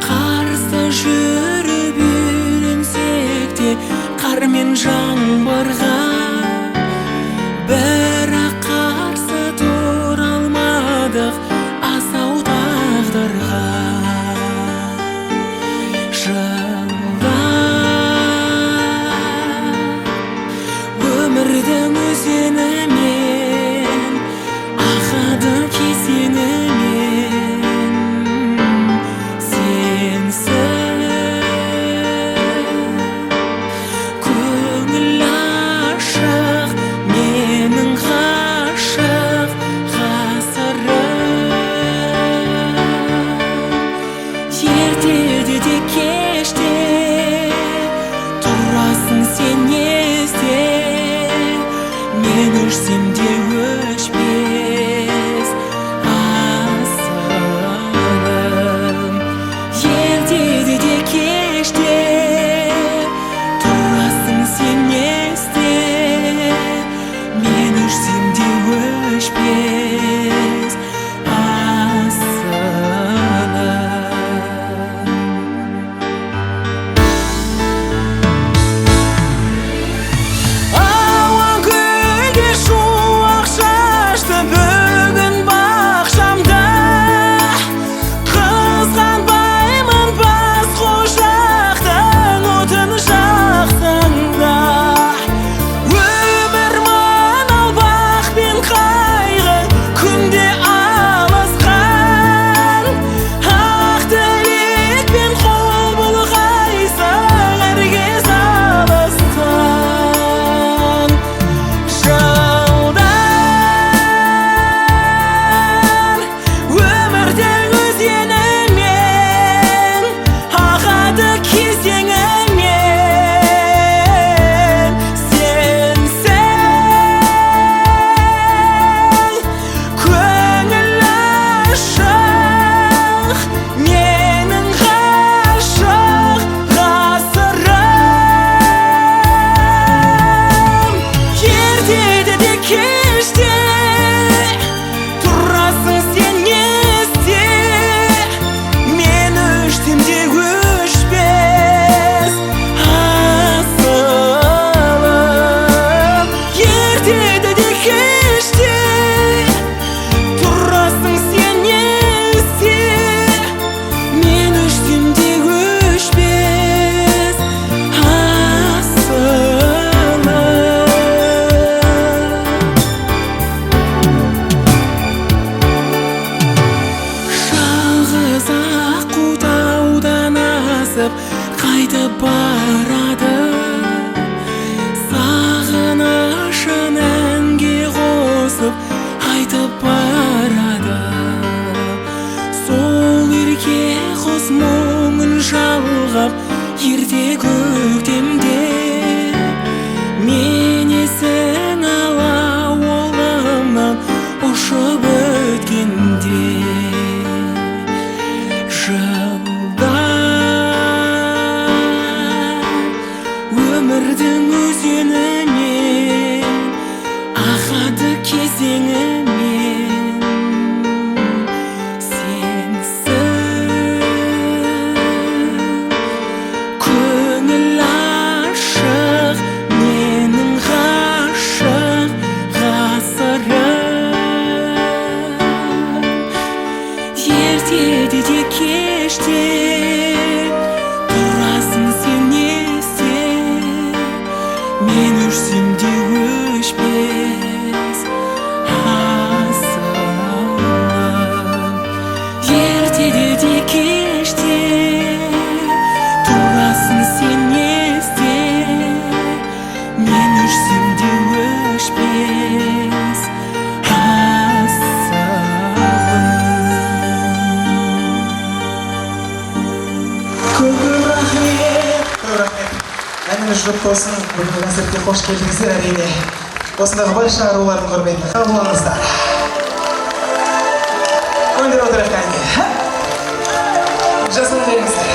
Қарсы жүріп үйренсек те қар мен жаңбырға, бірақ қарсы тұра алмадық асау тағдырға. Өмірдің өзенімен, ақады кезеңімен, сенсіз көңіл ашық, менің ғашық ғасырым. Ертеде де кеште тұрасың сен есте, мен өшсем де өшпес асылым. Ертеде де кеште тұрасың сен есте, мен өшсем де өшпес асылым. Бүгін бақшамда қызғанбаймын, бас қожақтың отын жақсаңда. Өмір мынау бақ пен қайғы, күнде алысқан. Ақ тілек пен қол бұлғайсың, әркез алыстан. Өмірдің өзенімен, ағады кезеңімен, сенсің көңіл ашық, менің ғашық ғасырым. Ертеде де кеште тұрасың сен есте, мен өштім де өшпес асылым. Ертеде де кеште тұрасың сен есте, мен өштім де өшпес асылым. өмірдің өзенінен ағады кезеңімен сенсің көңіл ашық менің ғашық ғасырым ертеде де кеште тұрасың сен есте мен өшсем де өшпес асылым ертеде де кеште тұрасың сен есте мен өшсем де өшпес Көп рахмет. Әніңіз жұт болсын. Бүгінгі концертке қош келдіңіздер әрине. Осындағы барша арулардың құрметіне қабыл болыңыздар. Көндір отырайық әнге. Жасыл беріңіздер.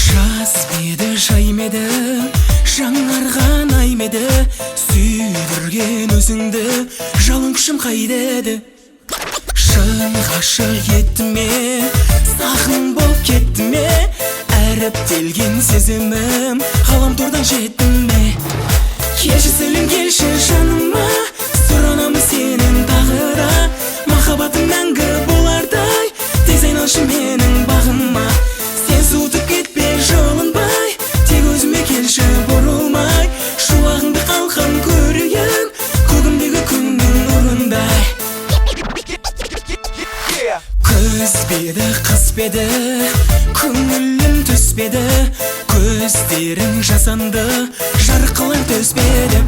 Жаз беді жаймеді жаңарған аймеді сүйдірген өзіңді жалын күшім қайда еді шын ғашық етті ме сағым болып кетті ме әріптелген сезімім ғаламтордан жетті ме келші сәлем келші жаныма сұранамын сенен тағы да махаббатым мәңгі болардай тез айналшы менің бағыма сен суытып кетпе жылынбай тек өзіме келші бұрылмай шуағыңды қалқам көрейін көгімдегі күннің нұрындай күз беді қыс беді көңілім түспеді көздерің жасанды жарқылын төспеді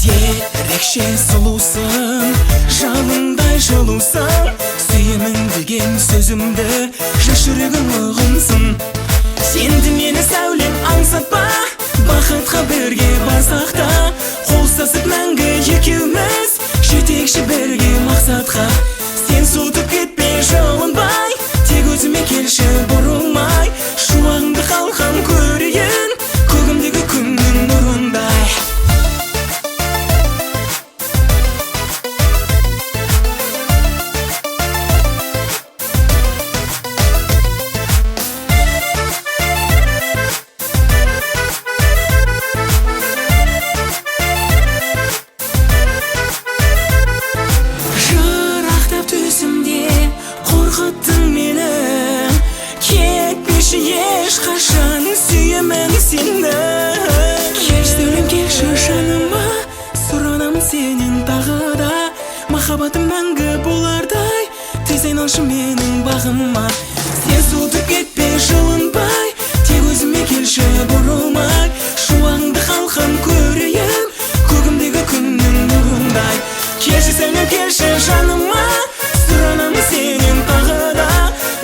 ерекше сұлусың жалындай жылусың сүйемін деген сөзімді жас жүрегің ұғынсын сенді мені сәулем аңсатпа бақытқа бірге барсақ та қоштасып мәңгі екеуміз жетекші бірге мақсатқа сен суытып кетпе жылынбай тек өзіме келші бұрылмай шуағыңды қалқам көрейін көгімдегі күннің нұрындай жырақтап төсімде қорқыттың мені кетпеші ешқашан сүйемін сені келші сәулем келші жаныма сұранамын сенен тағы да махаббатым мәңгі болардай тез айналшы менің бағыма сен суытып кетпе жылынбай тек өзіме келші бұрылмай шуағыңды қалқам көрейін көгімдегі күннің нұрындай келші сәулем келші жаныма сұранамын сенен тағы да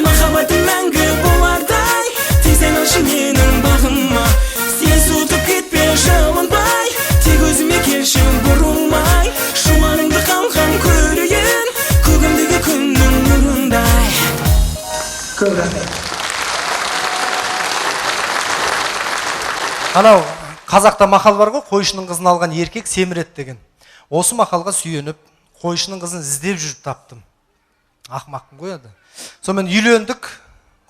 махаббатым мәңгі болардай тез айналшы менің бағыма сен суытып кетпе жылынбай тек өзіме келші бұрылмай шуағыңды қалқам көрейін көгімдегі күннің нұрындай Көп рахмет. Анау қазақта мақал бар ғой, қойшының қызын алған еркек семіреді деген. Осы мақалға сүйеніп, қойшының қызын іздеп жүріп таптым. Ақмақпын ғой енді. Сонымен үйлендік,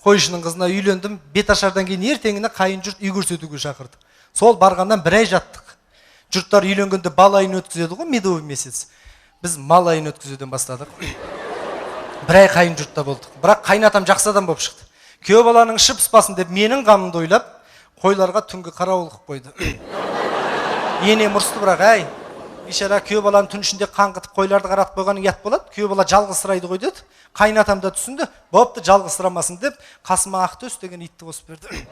қойшының қызына үйлендім. Бет ашардан кейін ертеңіне қайын жұрт үй көрсетуге шақырды. Сол барғаннан бір ай жаттық. Жұрттар үйленгенде бал айын өткізеді ғой, медовый месяц. Біз мал айын өткізуден бастадық. Бір ай қайын жұртта болдық. Бірақ қайнатам жақсы адам болып шықты. Күйеу баланың іші пыспасын деп менің қамымды ойлап, қойларға түнгі қарауыл қылып қойды. Енем ұрысты, бірақ әй, бейшара күйеу баланы түн ішінде қаңғытып қойларды қаратып қойғаның ұят болады. Күйеу бала жалғызсырайды ғой деді. Қайнатам да түсінді. Бопты жалғызсырамасын деп, қасыма Ақтөс деген итті қосып берді.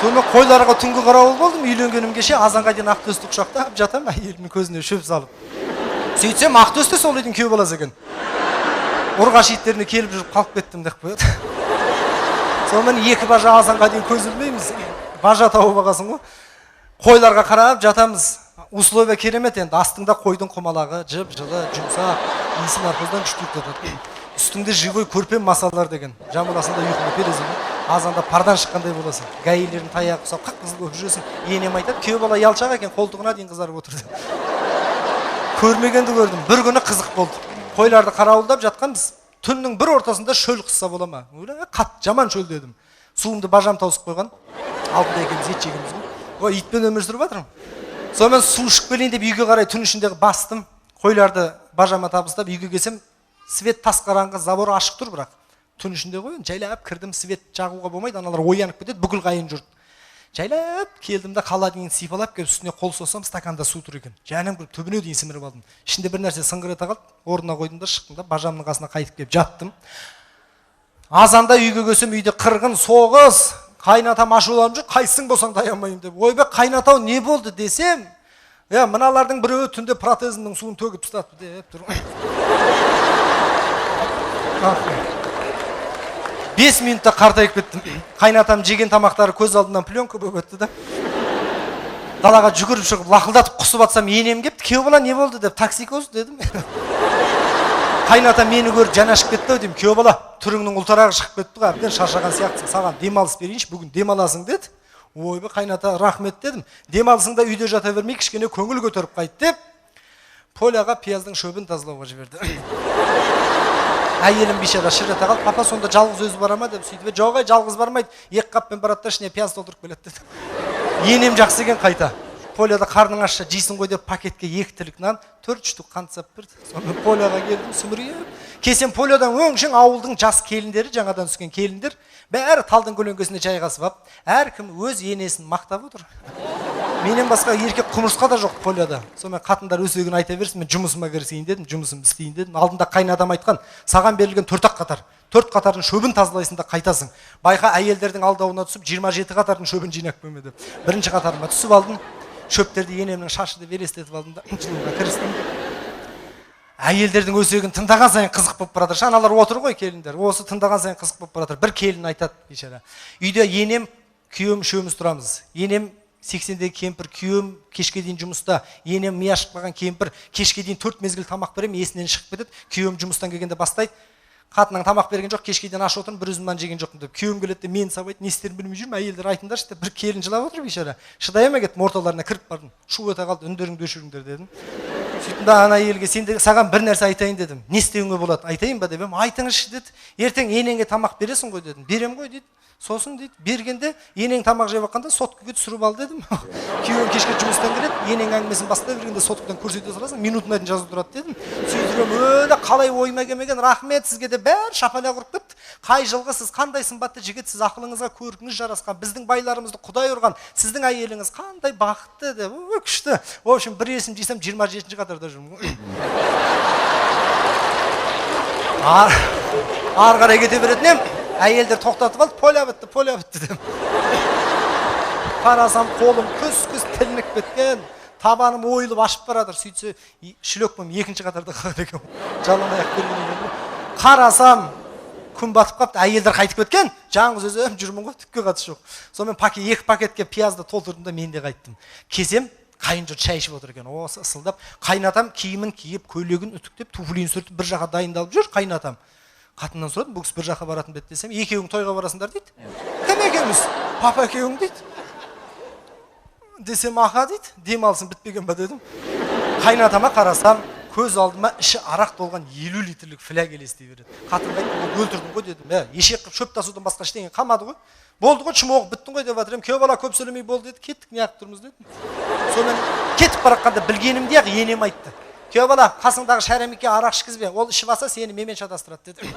Соны қойларға түнгі қарауыл болдым. Үйленгенім кеше азанға дейін Ақтөсті құшақтап жатам, әйелімнің көзіне шөп салып. Сөйтсем Ақтөс те сол үйдің күйеу баласы екен. Ұрғаш иттеріне келіп жүріп қалып кеттім деп қояды. Сонымен екі бажа азанға дейін көз ілмейміз. Бажа тауып ағасың ғой. Қойларға қарап жатамыз. условия керемет енді. Астыңда қойдың құмалағы, жып жылы, жұмсақ, иісі наркоздан күшті ұйықтатады. Үстіңде живой көрпе масалар деген. Жамыласында ұйқыңа перезің. Азанда пардан шыққандай боласың. Гаилердің таяғы құсап, қып-қызыл болып жүресің. Енем айтады, күйеу бала ялшақ екен, қолтығына дейін қызарып отырды. Көрмегенді көрдім. Bir күні қызық болды. Қойларды қарауылдап жатқанбыз. Түннің бір ортасында шөл қысса бола ма? Қат жаман шөл дедім. Суымды бажам тауысып қойған. Алдында екеуміз ет жегенбіз ғой. Ой, итпен өмір сүріп жатырмын. Сонымен су ішіп келейін деп үйге қарай түн ішіндегі бастым. Қойларды бажама табыстап үйге келсем, свет тас қараңғы, забор ашық тұр, бірақ түн ішінде ғой, жайлап кірдім, свет жағуға болмайды, аналар оянып кетеді, бүкіл қайын жұрт. Жайлап келдім де холодильник сипалап келіп үстіне қол сосам, стаканда су тұр екен. Жаным кіріп төбіне дейін сіміріп алдым. Ішінде бір нәрсе сыңғыр ете қалды, орнына қойдым да шықтым да бажамның қасына қайтып келіп жаттым. Азанда үйге келсем, үйде қырғын, соғыс, қайнатам ашуланып жүр, қайсың болсаң таянбаймын деп. Ойбай, қайнатау не болды десем, мыналардың біреуі түнде протезімнің суын төгіп тастапты деп тұр. 5 минутта қартайып кеттім. Қайнатам жеген тамақтары көз алдымнан пленка болып өтті да. Далаға жүгіріп шығып, лақылдатып құсып атсам, енем келіпті, күйеу бала не болды деп, токсикоз дедім. Қайнатам мені көріп жанашып кетті деймін, күйеу бала, түріңнің ұлтарағы шығып кетті ғой, әбден шаршаған сияқтысың, саған демалыс берейінші, бүгін демаласың деді. Ойбай, қайната, рахмет дедім. Демалысыңда үйде жата бермей, кішкене көңіл көтеріп қайт деп, Поляға пияздың шөбін тазалауға жіберді. Әйелім бейшара шырата қалып, папа сонда жалғыз өзі бара ма деп сөйтіп, жоқ, жалғыз бармайды, екі қаппен барады да ішіне пияз толтырып келеді деді. Енем жақсы екен қайта. Поляда қарның ашса жейсің ғой деп пакетке 2 тілік нан, 4 штук қант сап берді. Сонымен Поляға келдім, сүмірейіп. Келсем Полядан өңшің ауылдың жас келіндері, жаңадан түскен келіндер, бәрі талдың көлеңкесіне жайғасып алып, әркім өз енесін мақтап отыр. Менен басқа еркек құмырсқа да жоқ Поляда. Сонымен қатындар өсегін айта берсін, мен жұмысыма кірісейін дедім, жұмысымды істейін дедім. Алдында қайнатам айтқан, саған берілген 4 қатар. 4 қатардың шөбін тазалайсың да қайтасың. Байқа әйелдердің алдауына түсіп 27 қатардың шөбін жинап қойма деп. Бірінші қатарыма түсіп алдым. Шөптерді енемнің шашыды елестетіп алдым да жылуға кірістім. Әйелдердің өсегін тыңдаған сайын қызық болып баратыр. Аналар отыр ғой келіндер. Осы тыңдаған сайын қызық болып баратыр. Бір келін айтады бейшара. Үйде енем, күйеуім үшеуміз тұрамыз. Енем 80-дегі кемпір, күйеуім кешке дейін жұмыста. Енем мия шықпаған кемпір, кешке дейін 4 мезгіл тамақ берем, есінен шығып кетеді. Күйеуім жұмыстан келгенде бастайды. Қатының тамақ берген жоқ, кешке дейін аш отырмын, бір үзім нан жеген жоқпын деп. Күйеуім келеді де мен сабайды, не істерін білмей жүрмін, әйелдер айтыңдаршы деп. Бір келін жылап отыр бейшара. Шыдай алмай кеттім, орталарына кіріп бардым. Шу ете қалды, үндеріңді өшіріңдер дедім. Сөйтіп ана әйелге сен саған бір нәрсе айтайын дедім. Не істеуіңе болады? Айтайын ба деп едім. Айтыңызшы деді. Ертең енеңге тамақ бересің ғой дедім. Берем ғой дейді. Сосын дейді, бергенде енең тамақ жеп жатқанда соткаға түсіріп ал дедім. Күйеуім кешке жұмыстан келеді, енең әңгімесін бастай бергенде соткадан көрсете саласың, минутына дейін жазып тұрады дедім. Сөйтіп өлі қалай ойыма келмеген, рахмет сізге де бәрі шапалақ ұрып кетті. Қай жылғы сіз қандай сымбатты жігіт, сіз ақылыңызға көркіңіз жарасқан, біздің байларымызды Құдай ұрған, сіздің әйеліңіз қандай бақытты деп. Күшті. В общем, бір есім жесем 27-ші қатарда жүрмін. Ары қарай кете беретін ем. Әйелдер тоқтатып алды, поля бітті деп. Қарасам қолым күс тілініп кеткен, табаным ойылып ашып барадыр. Сөйтсе шүлек бойым 2-ші қатарда қалады екен. Жалаң аяқ берген екен. Қарасам күн батып қапты, әйелдер қайтып кеткен. Жалғыз өзім жүрмін ғой, түкке қатысы жоқ. Сонымен 2 пакетке пиязды толтырдым да мен де қайттым. Kesем қайын жұрт шай ішіп отыр екен. Осы ысылдап, қайнатам киімін киіп, көйлегін үтіктеп, туфлиін сүртіп, бір жаққа дайындалып жүр қайнатам. Қатыннан сұрадым, бұл кісі бір жаққа баратын бет десем, екеуің тойға барасыңдар дейді. Кім екеуміз? Папа екеуің дейді. Десем, аха дейді, демалсын бітпеген ба дедім. Қайнатама қарасам, көз алдыма іші арақ толған 50 литрлік фляг елестей береді. Қатынға айтып, өлтірдің ғой дедім. Ешек қып шөп тасудан басқа ештеңе қалмады ғой. Болды ғой, шымоғып біттің ғой деп жатыр. Күйеу бала көп сөйлемей болды деді. Кеттік, неғып тұрмыз дедім. Сонымен кетіп бараққанда білгенімде ақ енем айтты. Күйеу бала, қасыңдағы шәремекке арақ ішкізбе, ол ішіп алса сені менімен шатастырады деді.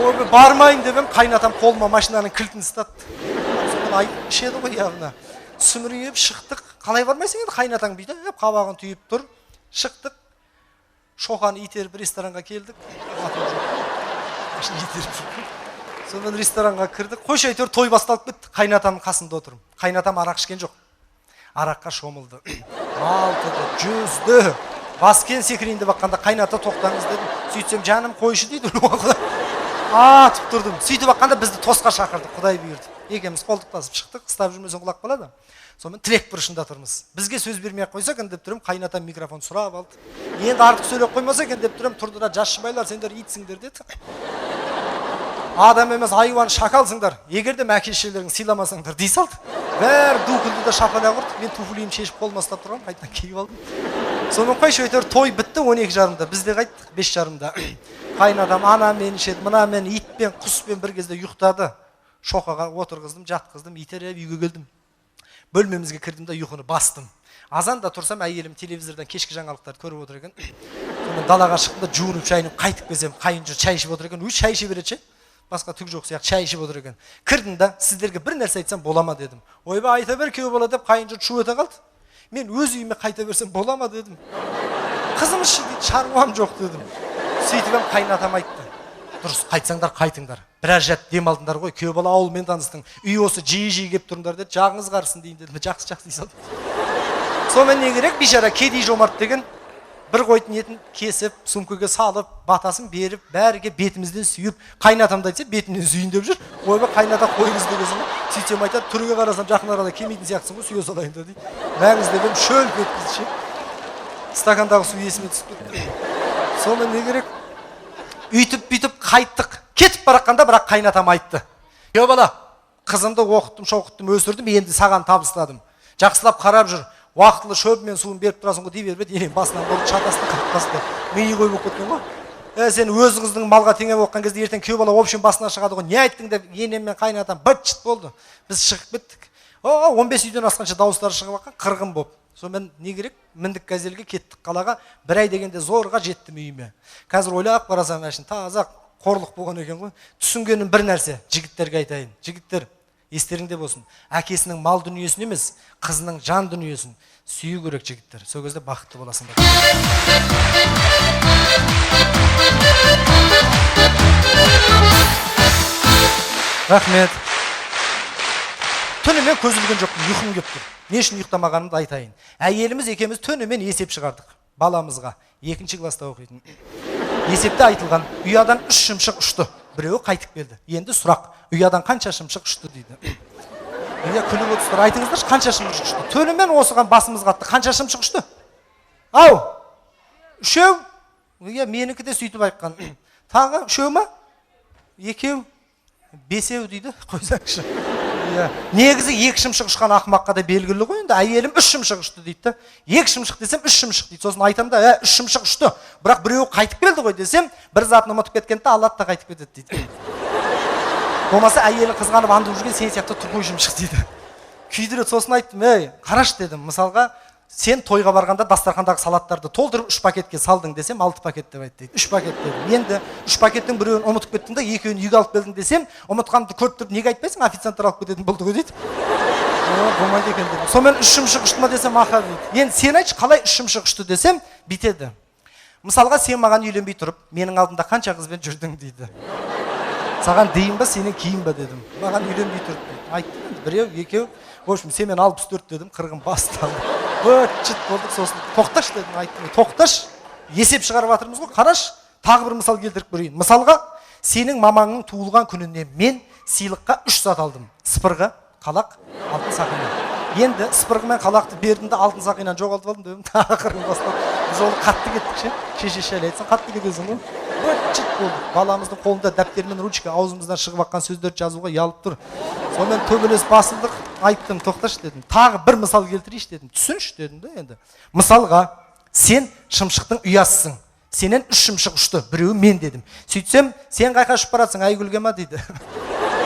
Ой, бармайын деп қайнатам қолыма машинаның кілтін ұстатты. Сонымен айтып ішеді ғой явна. Сүмірейіп шықтық. Қалай бармайсың енді қайнатаң бүйді, қабағын түйіп тұр. Шықтық. Шоқаны итеріп ресторанға келдік. Сонымен ресторанға кірдік. Қойшы әйтеуір той басталып кетті. Қайнатамның қасында отырмын. Қайнатам арақ ішкен жоқ. Араққа шомылды. Алтыды, жүзді. Баскен секірейінді баққанда қайната тоқтаңыз дедім. Сөйтсем жаным қойшы дейді. атып тұрдым. Сөйтіп аққанда бізді тосқа шақырды, Құдай бұйырды. Екеуміз қолтықтасып шықтық, қыстап жүрмесең құлап қалады. Сонымен тірек бұрышында тұрмыз. Бізге сөз бермей ақ қойса екен деп тұрмын, қайнатам микрофон сұрап алды. Енді артық сөйлеп қоймаса екен деп тұрмын, тұрды да жас шыбайлар сендер итсіңдер деді. Адам емес айуан шакалсыңдар. Егер де әке-шешелерің сыйламасаңдар дей салды. Бәрі ду күлді да шапалақ ұрды. Мен туфлиімді шешіп қолыма ұстап тұрғанмын, қайтадан киіп алдым. Сонымен қойшы өйтер той бітті 12:30-да. Біз де қайттық 5:30-да. Қайнатам анамен ішеді, мынамен итпен, құспен бір кезде ұйықтады. Шоқаға отырғыздым, жатқыздым, итеріп үйге келдім. Бөлмемізге кірдім да ұйқыны бастым. Азанда тұрсам, әйелім телевизордан кешкі жаңалықтарды көріп отыр екен. Сонымен далаға шықтым да жуынып шайынып қайтып келсем, қайынжұрт шай ішіп отыр екен. Өй шай іше береді ше. Басқа түк жоқ сияқты шай ішіп отыр екен. Кірдім да сіздерге бір нәрсе айтсам бола ма дедім. Ойбай айта бер күйеу бала деп қайынжұрт шу ете қалды. Мен өз үйіме қайта берсем бола ма дедім. Қызым іші дейді, шаруам жоқ дедім. Сөйтіп қайнатам айтты. Дұрыс, қайтсаңдар қайтыңдар. Біраз жат дем алдыңдар ғой, күйеу бала ауылмен таныстың. Үй осы жиі келіп тұрыңдар деді, жағыңыз қарсын дейін дедім. Жақсы дей салдым. Сонымен не керек, бейшара кедей жомарт деген бір қойдың етін кесіп, сумкаға салып, батасын беріп, бәріге бетімізден сүйіп, қайнатамды айтса, бетімнен сүйін деп жүр. Ойбай қайната қойыңыз дегенсің ғой. Сөйтсем айтады, түрге қарасам жақын арада келмейтін сияқтысың ғой, сүйе салайын да дейді. Мәңіз дедім, шөл кеткізші. Стакандағы су есіме түсіп кетті. Сонымен не керек? Үйтіп қайттық. Кетіп бараққанда бірақ қайнатам айтты. Күйеу бала, қызымды оқыттым, шоқыттым, өсірдім, енді саған табыстадым. Жақсылап қарап жүр. Уақытылы шөп мен суын беріп тұрасың ғой дей беріп еді, енем басынан болып шатасты қақпасты. Миы қой болып кеткен ғой. Сен өз қыздың малға теңеп оққан кезде ертең күйеу бала общем басына шығады ғой. Не айттың деп енем мен қайнатам быт-шыт болды. Біз шығып кеттік. 15 үйден асқанша дауыстары шығып аққан қырғын болып. Сонымен не керек? Міндік газельге кеттік қалаға. Бір ай дегенде зорға жеттім үйіме. Қазір ойлап қарасам әшін таза қорлық болған екен ғой. Түсінгенім бір нәрсе, жігіттерге айтайын. Жігіттер, естеріңде болсын. Әкесінің мал дүниесін емес, қызының жан дүниесін сүю керек жігіттер. Сол кезде бақытты боласыңдар. Рахмет. Түнімен көз ілген жоқпын, ұйқым кеп тұр. Не үшін ұйықтамағанымды айтайын. Әйеліміз екеуміз түнімен есеп шығардық баламызға. 2-ші класста оқитын. Есепте айтылған, ұядан 3 шымшық ұшты. Біреуі қайтып келді. Енді сұрақ, ұядан қанша шымшық ұшты дейді. Күліп отырсыздар, айтыңыздаршы, қанша шымшық ұшты? Түнімен осыған басымыз қатты, қанша шымшық ұшты? Ау, 3? Менікі де сөйтіп айтқан. Тағы 3 ма? 2, 5 дейді, қойсаңшы. Негізі 2 шымшық ұшқан ақымаққа да белгілі ғой, енді әйелім 3 шымшық ұшты дейді. 2 шымшық десем 3 шымшық дейді. Сосын айтам да, 3 шымшық ұшты. Бірақ біреуі қайтып келді ғой десем, бір затын ұмытып кеткенде алады да қайтып кетеді дейді. Болмаса әйелі қызғанып андып жүрген сен сияқты тұрмой шымшық дейді. Күйдіреді, сосын айттым, қараш дедім, мысалға сен тойға барғанда дастархандағы салаттарды толтырып 3 пакетке салдың десем 6 пакет деп айтты дейді. 3 пакет дедім. Енді 3 пакеттің біреуін ұмытып кеттің да, екеуін үйге алып келдің десем, ұмытқанды көріп тұрып неге айтпайсың, официанттар алып кететін болды ғой дейді. Болмайды екен дедім. Сонымен 3 шымшық ұшты ма десем аха дейді. Енді сен айтшы, қалай 3 шымшық ұшты десем, битеді. Мысалға сен маған үйленбей тұрып, менің алдымда қанша қызбен жүрдің дейді. Саған дейін ба, сенен кейін ба дедім. Маған үйленбей тұрып дейді. Айттым, біреу, екеу. В общем, сен мен 64 дедім, қырғын басталды. Быт-шыт болдық, сосын тоқташ дедім, айттым. Тоқташ, есеп шығарып жатырмыз ғой, қараш. Тағы бір мысал келтіріп көрейін. Мысалға, сенің мамаңның туылған күніне мен сыйлыққа 3 зат алдым. Сыпырғы, қалақ, алтын сақина. Енді сыпырғы мен қалақты бердім де алтын сақинаны жоғалтып алдым дедім. Тағы қырғын басталды. Біз ол қатты кеттік ше. Шеше айтсаң, қатты кетесің ғой. Быт-шыт болдық. Баламыздың қолында дәптер мен ручка, аузымыздан шығып аққан сөздерді жазуға ұялып тұр. Сонымен төбелес басылдық. Айттым, тоқташ дедім. Тағы бір мысал келтірейінші дедім. Түсінші дедім да енді. Мысалға, сен шымшықтың ұясысың. Сенен 3 шымшық ұшты, біреуі мен дедім. Сөйтсем, сен қайқа ұшып баратсың, Айгүлге ма дейді.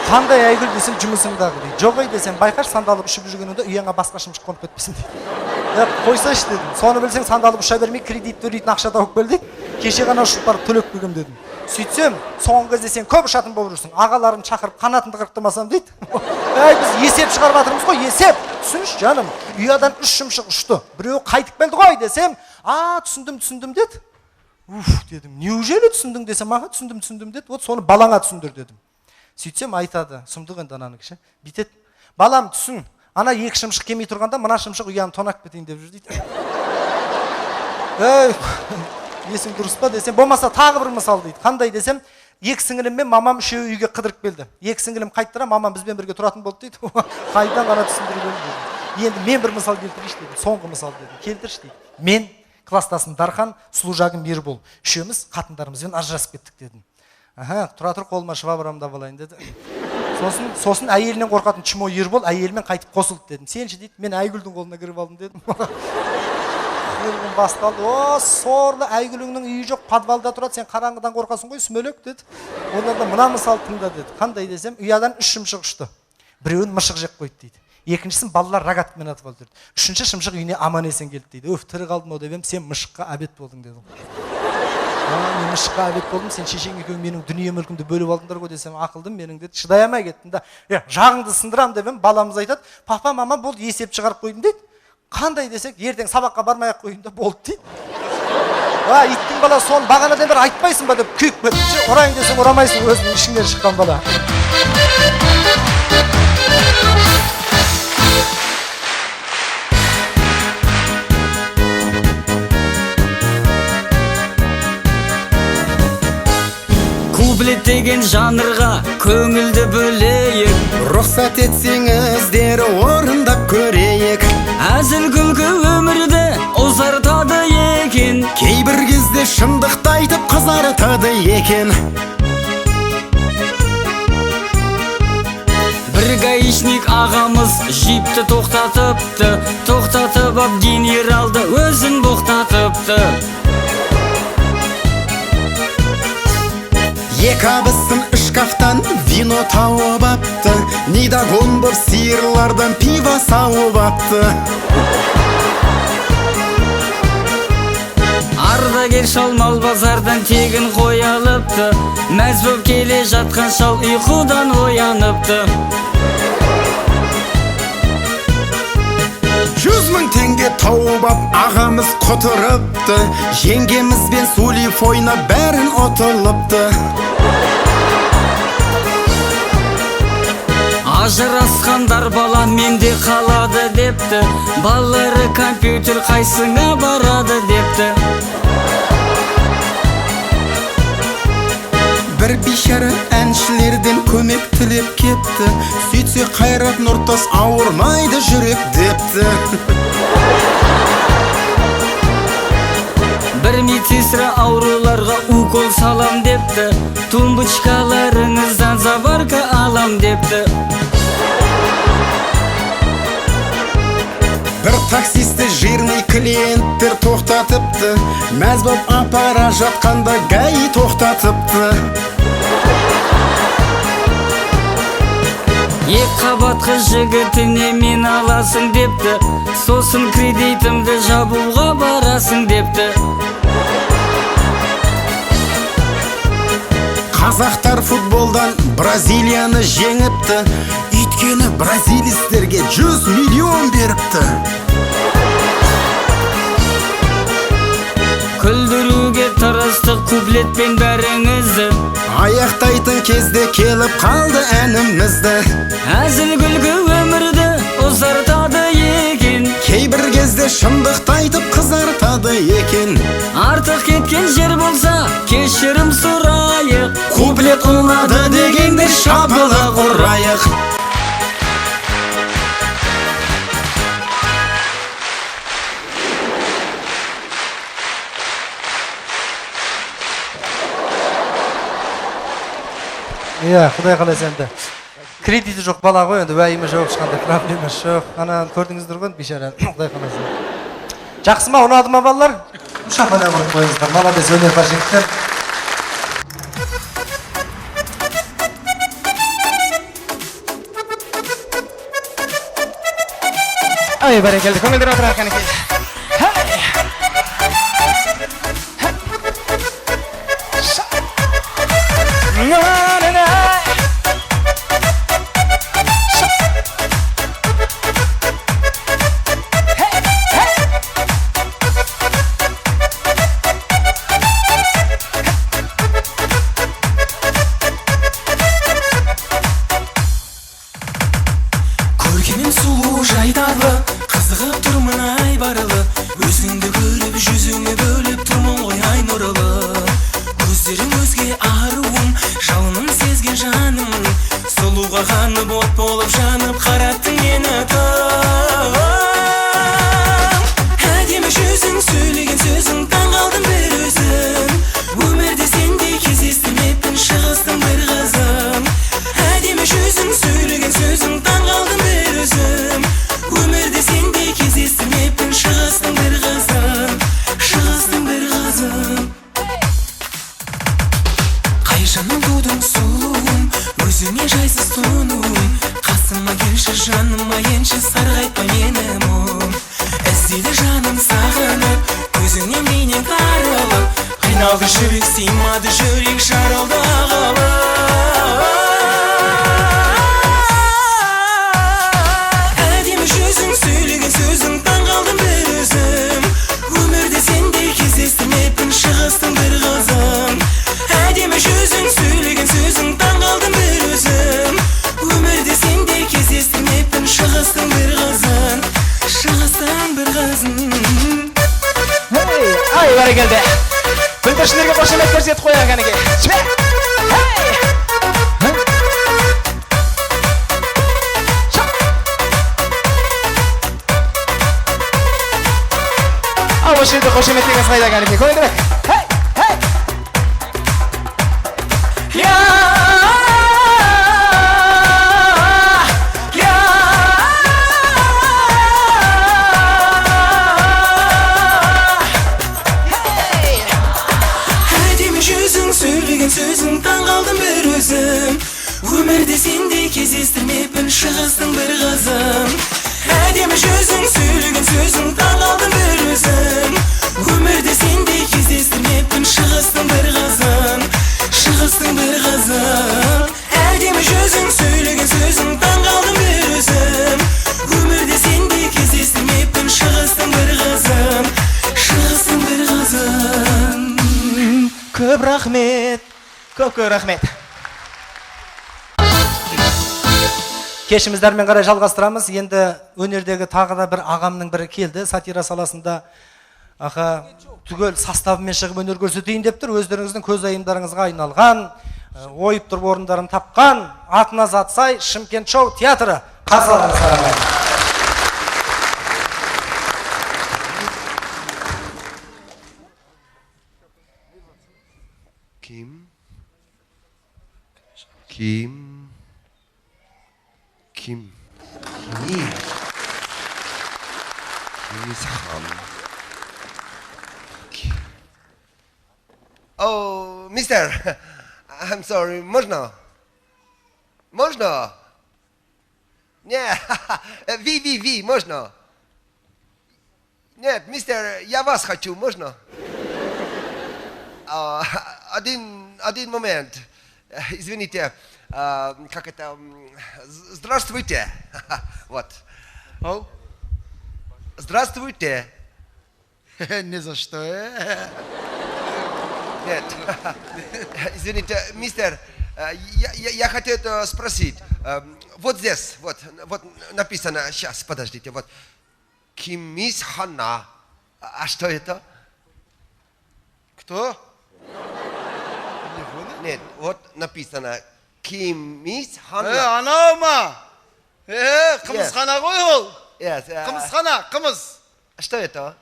Қандай Айгүл десем, жұмысыңдағы дейді. Жоқ десем, байқаш сандалып ұшып жүргеніңде үйеңе басқа шымшық қонып кетпесін дейді. Қойсайшы дедім. Соны білсең, сандалып ұша бермей кредит төлейтін ақша тауып кел дейді. Кеше ғана ұшып барып төлеп келгем дедім. Сөйтсем, соңғы кезде сен көп ұшатын болып жүрсің. Ағаларын шақырып қанатынды қырықтамасам дейді. Біз есеп шығарып жатырмыз ғой, есеп. Түсінші жаным, ұядан 3 шымшық ұшты. Біреуі қайтып келді ғой десем, түсіндім деді. Дедім, неужели түсіндің десем, түсіндім деді. Вот соны балаңа түсіндір дедім. Сөйтсем айтады, сұмдық енді ананы кіші. Битет, балам түсін, ана 2 шымшық келмей тұрғанда, мына шымшық ұяны тонап кетейін деп жүр дейді. Есің дұрыс па десем, болмаса тағы бір мысал дейді. Қандай десем, Екі сіңілім мен мамам үшеуі үйге қыдырып келді. Екі сіңілім қайттыра, мамам бізбен бірге тұратын болды дейді. Қайдан ғана түсіндіріп еді. Енді мен бір мысал келтірейінші дедім. Соңғы мысал дедім. Келтірші дейді. Мен, класстасым Дархан, сұлужагым Ербол. Үшеуміз қатындарымызбен ажырасып кеттік дедім. Тұра тұр, қолыма швабрамды алайын деді. Сосын әйелінен қорқатын Чмо Ербол әйелімен қайтып қосылды дедім. Сенші дейді, мен Айгүлдің қолына кіріп алдым дедім. Күлгін басталды. О, сорлы, Айгүліңнің үйі жоқ, подвалда тұрады, сен қараңғыдан қорқасың ғой, сүмелек деді. Онда мына мысал тыңда деді. Қандай десем, ұядан 3 шымшық ұшты. Біреуін мышық жеп қойды дейді. Екіншісін балалар рогаткамен атып алды. Үшінші шымшық үйіне аман есен келді дейді. Өф, тірі қалдым ау деп ем, сен мышыққа обед болдың деді. Мен мышыққа обед болдым, сен шешең екеуің менің дүние мүлкімді бөліп алдыңдар ғой десем, ақылдым менің деді. Шыдай алмай кеттім да. Жағыңды сындырам деп ем, баламыз айтады, папа, мама болды, есеп шығарып қойдым дейді. Қандай десек, ертең сабаққа бармай-ақ қойын да болды дейді. Иттің бала соны бағанадан бері айтпайсың ба деп күйіп кетті. Орайын десең орамайсың, өзінің ішіңден шыққан бала. Куплет деген жанрға көңілді бөлейік. Рұқсат етсеңіздер орындап көрейік. Әзіл күлкі өмірді ұзартады екен. Кейбір кезде шындықты айтып қызартады екен. Бір гаишник ағамыз жипті тоқтатыпты. Тоқтатып ап генералды өзін боқтатыпты. Екі абысын шкафтан вино тауып апты. Нидагон боп сиырлардан пиво сауып апты. Ардагер шал мал базардан тегін қойалыпты. Мәз боп келе жатқан шал ұйқыдан ояныпты. 100 000 теңге тауып ап ағамыз құтырыпты. Жеңгемізбен сулиф ойнап бәрін ұтылыпты. Ажырасқандар бала менде қалады депті. Балалары компьютер қайсыңа барады депті. Бір бейшара әншілерден көмек тілеп кетті. Сөйтсе Қайрат Нұртас ауырмайды жүрек депті. Бір медсестра ауруларға укол салам депті. Тумбочкаларыңыздан забарка алам депті. Бір таксисті жирный клиенттер тоқтатыпты. Мәз боп апара жатқанда гаи тоқтатыпты. Ек қабатқы жігітіне мен аласың депті. Сосын кредитімді жабуға барасың депті. Қазақтар футболдан Бразилияны жеңіпті. Үйткені бразилистерге 100 миллион беріпті. Күлдіруге тырыстық куплетпен бәріңізді. Аяқтайтын кезде келіп қалды әнімізді. Әзіл күлкі өмірді ұзартады екен. Кейбір кезде шындықты айтып қызартады екен. Артық кеткен жер болса кешірім сұрайық. Куплет ұнады дегенде шапалақ ұрайық. Құдай қаласа енді. Кредиті жоқ бала ғой, енді уәйімі жоқ, ешқандай проблема жоқ. Ана көрдіңіздер ғой, бейшара. Құдай қаласа. Жақсы ма, ұнады ма балалар? Шапалақ ұрып қойыңыздар. Молодец, өнерпаз жігіттер. Ай, бәрекелді, көңілдер отырар кәнекей. Көркемім сұлу жайдарлы, қызығып тұрмын ай барылы. Өзіңді көріп жүзіңе бөліп тұрмын ғой ай нұрылы. Көздерің өзге аруым, Қиналды жүрек, сыймады жүрек шарылдағалы. Әдемі жүзің, сөйлеген сөзің, таң қалдым бір өзім. Өмірде сендей кездестірмеппін, шығыстың бір қызын. Әдемі жүзің, сөйлеген сөзің, таң қалдым бір өзім. Өмірде сендей кездестірмеппін, шығыстың бір қызын. Шығыстың бір қызын. Ай, бәрекелді. Бүлдіршілерге қошемет көрсетіп қояйық кәнеке. Ал осы жерде қошеметтеген қайда кәнеке. Көңілдірек. Сөзің таң қалдым бір өзім. Өмірде сендей кездестірмеппін, шығыстың бір қызым. Әдемі жүзің, сөйлеген сөзің, таң қалдым бір өзім. Өмірде сендей кездестірмеппін, шығыстың бір қызым. Шығыстың бір қызым. Әдемі жүзің, сөйлеген сөзің, таң қалдым бір өзім. Өмірде сендей кездестірмеппін, шығыстың бір қызым. Шығыстың бір қызым. Көп рахмет. Көп рахмет. Кешіміздермен қарай жалғастырамыз. Енді өнердегі тағы да бір ағамның бірі келді. Сатира саласында аха түгел составымен шығып өнер көрсетейін деп тұр. Өздеріңіздің көз айымдарыңызға айналған, ойып тұрып орындарын тапқан атына зат сай Шымкент шоу театры. Қарсы алыңыздар. Kim Oh, mister, I'm sorry, можно? Можно? Не, ви, можно? Нет, мистер, я вас хочу, можно? Один момент. Извините, как это... Здравствуйте. Вот. Здравствуйте. Ни за что. Нет. Извините, мистер, я хотел спросить. Вот здесь, вот написано, сейчас, подождите, вот. Кимис Хана. А что это? Кто? Нет, вот написано Кимис Хана. Анау ма? Қымызхана ғой ол. Yes. Қымызхана, қымыз. Что это?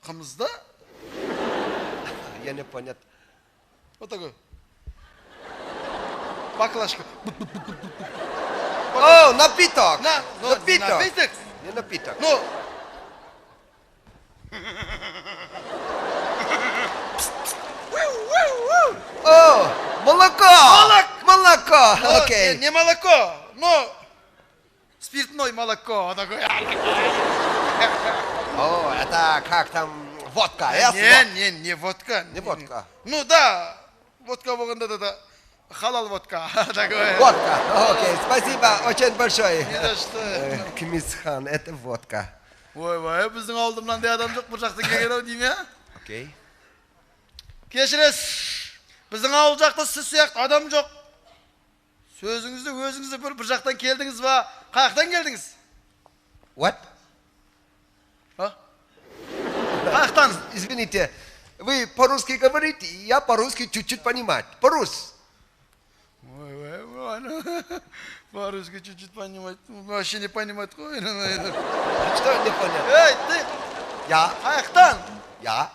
Қымызда? Я не понял. Вот такой. Баклажка. О, напиток! Напиток. Напиток? Не напиток. Ну. О, молоко! Молоко! Окей. Не молоко, но спиртное молоко. Вот такое. О, это как там водка? Не водка. Не водка. Ну да, водка да. Халал водка. Такое. Водка. Окей, спасибо очень большое. Не за что. Кимисхан, это водка. Ой, біздің ауылда мынандай адам жоқ, бір жақтан келген ау деймін, а? Окей. Кешіресіз, біздің ауыл жақта сіз сияқты адам жоқ. Сөзіңізді өзіңізді бір жақтан келдіңіз ба? Қаяқтан келдіңіз? What? Қаяқтан? Извините, вы по-русски говорите, я по-русски чуть-чуть понимаю. По-русски. По-русски чуть-чуть понимать. Вообще не понимать. Что не понял? Эй, ты! Я. Қаяқтан? Я.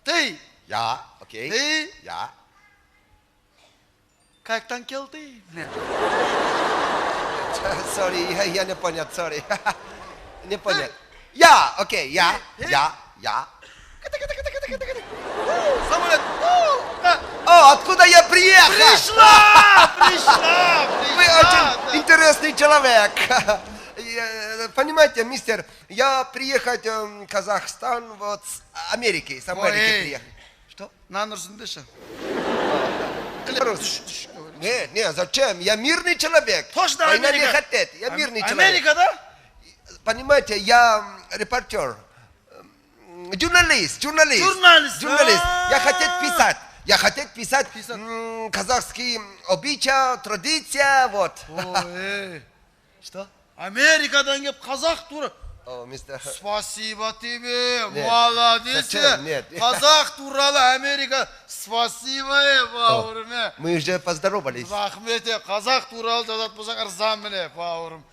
Ты! Я. Окей. Ты! Я. Қаяқтан келді? Sorry, я не понял, sorry. Не понял. Я, окей, я. Самолет! О, откуда я приехал? Пришла! Вы очень интересный человек. понимаете, мистер, я приехать в Казахстан вот с Америки, с Америки Ой. приехал. Что? Нанырсын деші. Нет, зачем? Я мирный человек. Точно Война не Америка. хотят, я мирный человек. Америкада? Понимаете, я репортер, журналист. Журналист, Я хотел писать казахский обычай, традиция, вот. Ой, Что? Америкадан кеп қазақ тура. О, мистер. Спасибо тебе, Нет. молодец. Зачем? Нет. Қазақ туралы Америка. Спасибо, бауырым. Мы уже поздоровались. Рахмет, қазақ туралы жазат болсаң ырзамын, бауырым.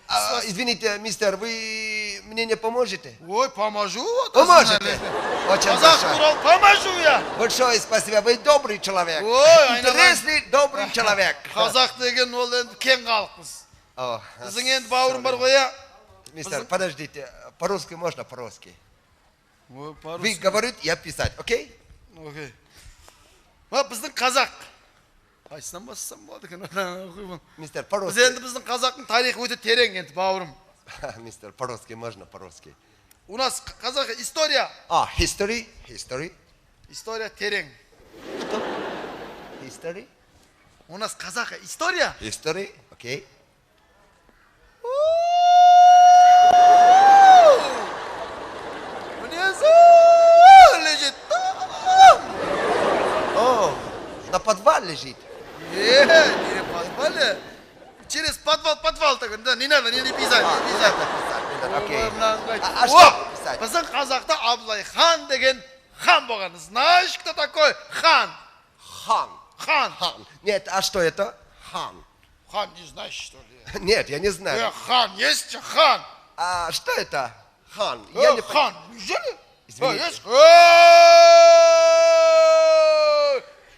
Извините, мистер, вы мне не поможете? Ой, поможу. Поможете? Очень Қазақ большое. туралы поможу я. Большое спасибо, вы добрый человек. Ой, Интересный, добрый человек. Қазақ деген ол енді кең халықпыз. О, Біздің енді бауырым бар ғой, я. мистер, подождите, по-русски можно по-русски? Ой, Вы говорите, я писать, окей? Окей. Біздің қазақ. Қайсынан бассам болады екен. Мистер, Біз по-русски. енді біздің қазақтың тарихы өте терең енді, бауырым. Мистер, по-русски можно по-русски. У нас қазақ история. History. История терең. History. У нас қазақ история. History, окей. Внизу лежит О, на подвал лежит. не подвале. Через подвал так, да, не надо, не писать, не писать. Окей. А что писать? Біздің қазақта Абылай хан деген хан болған. Знаешь, кто такой хан? Хан. Хан. Нет, а что это? Хан. Хан не знаешь, что ли? Нет, я не знаю. Хан, есть хан. А что это? Хан. Я не Хан, неужели? Извините. Есть?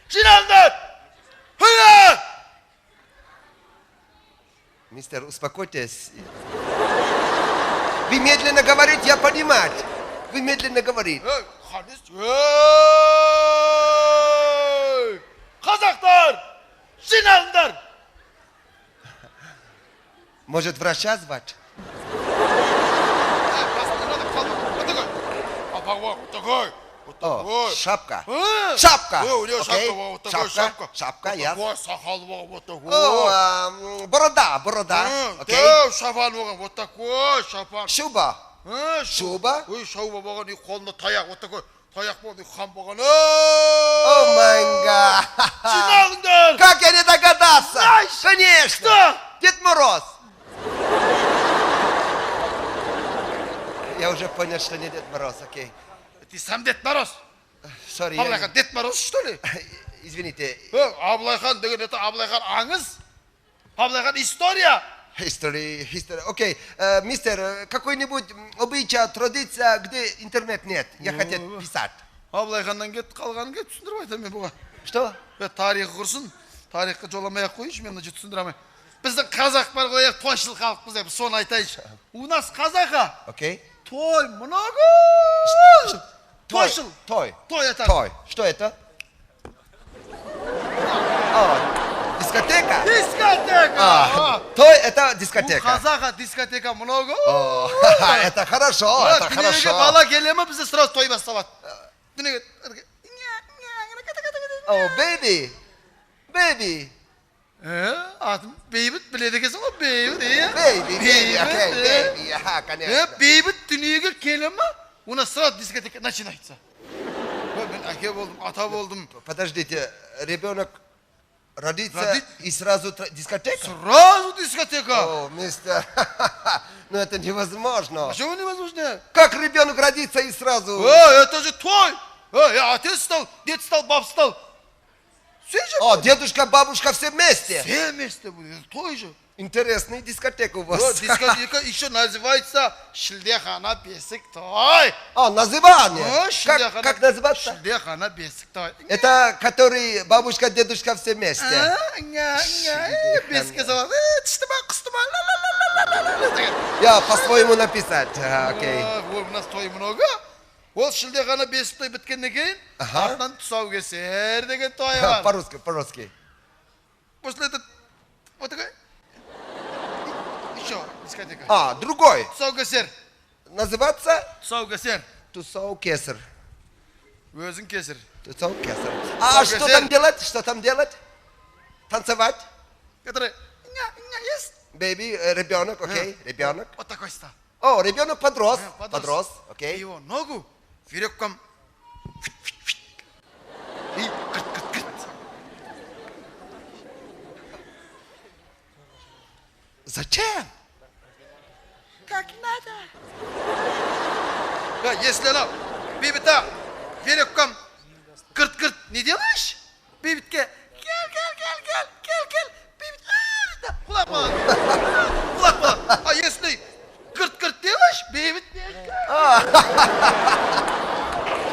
Жиналдар! Хуя! Мистер, успокойтесь. Вы медленно говорите, я понимаю. Вы медленно говорите. Хан есть? Қазақтар! Жиналдар! Может, врача звать? О, шапка. Шапка. У него Окей. шапка, вот такой шапка. Шапка, я. Вот сахал, вот такой. О, борода. Окей. Да, шапан болған, вот такой шапан. Шуба. Шуба. Ой, шуба болған, и қолында таяқ, вот такой. Таяқ болған, и хан болған. О, май гад. Жиналыңдар! Как я не догадался? Знаешь? Конечно. Что? Дед Мороз. Я уже понял, что не Дед Мороз, окей. Ты сам Дед Мороз? Sorry, Абылай хан Дед Мороз, что ли? Извините. Абылай хан деген, это Абылай хан аңыз. Абылай хан история. History. Окей. Мистер, какой-нибудь обычай, традиция, где интернет нет? Я хотел писать. Абылай ханнан кетіп қалғанын кет түсіндіріп айтамын мен бұған. Что? Тарихы құрсын, тарихқа жоламай ақ қойыншы, мен түсіндіре алмаймын. Біздің қазақ бар ғой, тойшыл халықпыз деп, соны айтайыншы. У нас казаха Окей. той много. Тойшыл. Той. Той это. Той. Что это? О, дискотека? Дискотека. Той это У дискотека. казаха дискотека много. О, это хорошо, это Дүниеге хорошо. бала келе ме, бізде сразу той басталады. Дүниеге О, baby. атым бейбіт біледі екенсің ғой, бейбіт, Baby, окей, baby, ага, конечно. бейбіт дүниеге келе ме, у нас сразу дискотека начинается. Мен әке болдым, ата болдым. Подождите, ребенок родится и сразу дискотека? Сразу дискотека. О, мистер, ну это невозможно. А чего невозможно? Как ребенок родится и сразу? Это же той. Отец стал, дед стал, баб стал. Все же. О, дедушка, бабушка все вместе. Все вместе будет, той же. Интересная дискотека у вас. Дискотека еще называется Шилдехана Бесик Той. О, название. Как называется? Шилдехана Бесик Той. Это который бабушка, дедушка все вместе. Бесик зовут. Я по-своему написать. Окей. У нас той много. Ол Шилдехана Бесик Той біткеннен кейін, артынан тұсаукесер деген той бар. По-русски. После этого вот такой. еще дискотека. А, другой. Тұсаукесер. Называться Тұсаукесер. тусаукесер. Өзің кесір. Тусаукесер. А что Тусаукесер. там делать? Что там делать? Танцевать? Который есть. Бэби, ребенок, окей, ребенок. Вот такой стал. О, ребенок подрос. Подрос. Подрос, И окей. его ногу веревком. И кыт-кыт-кыт. Зачем? Как надо. Да, если она бибита веревком кырт-кырт не делаешь, бибитке кел, бибит, да, кулак болот. Кулак болот. А если кырт-кырт делаешь, бибит.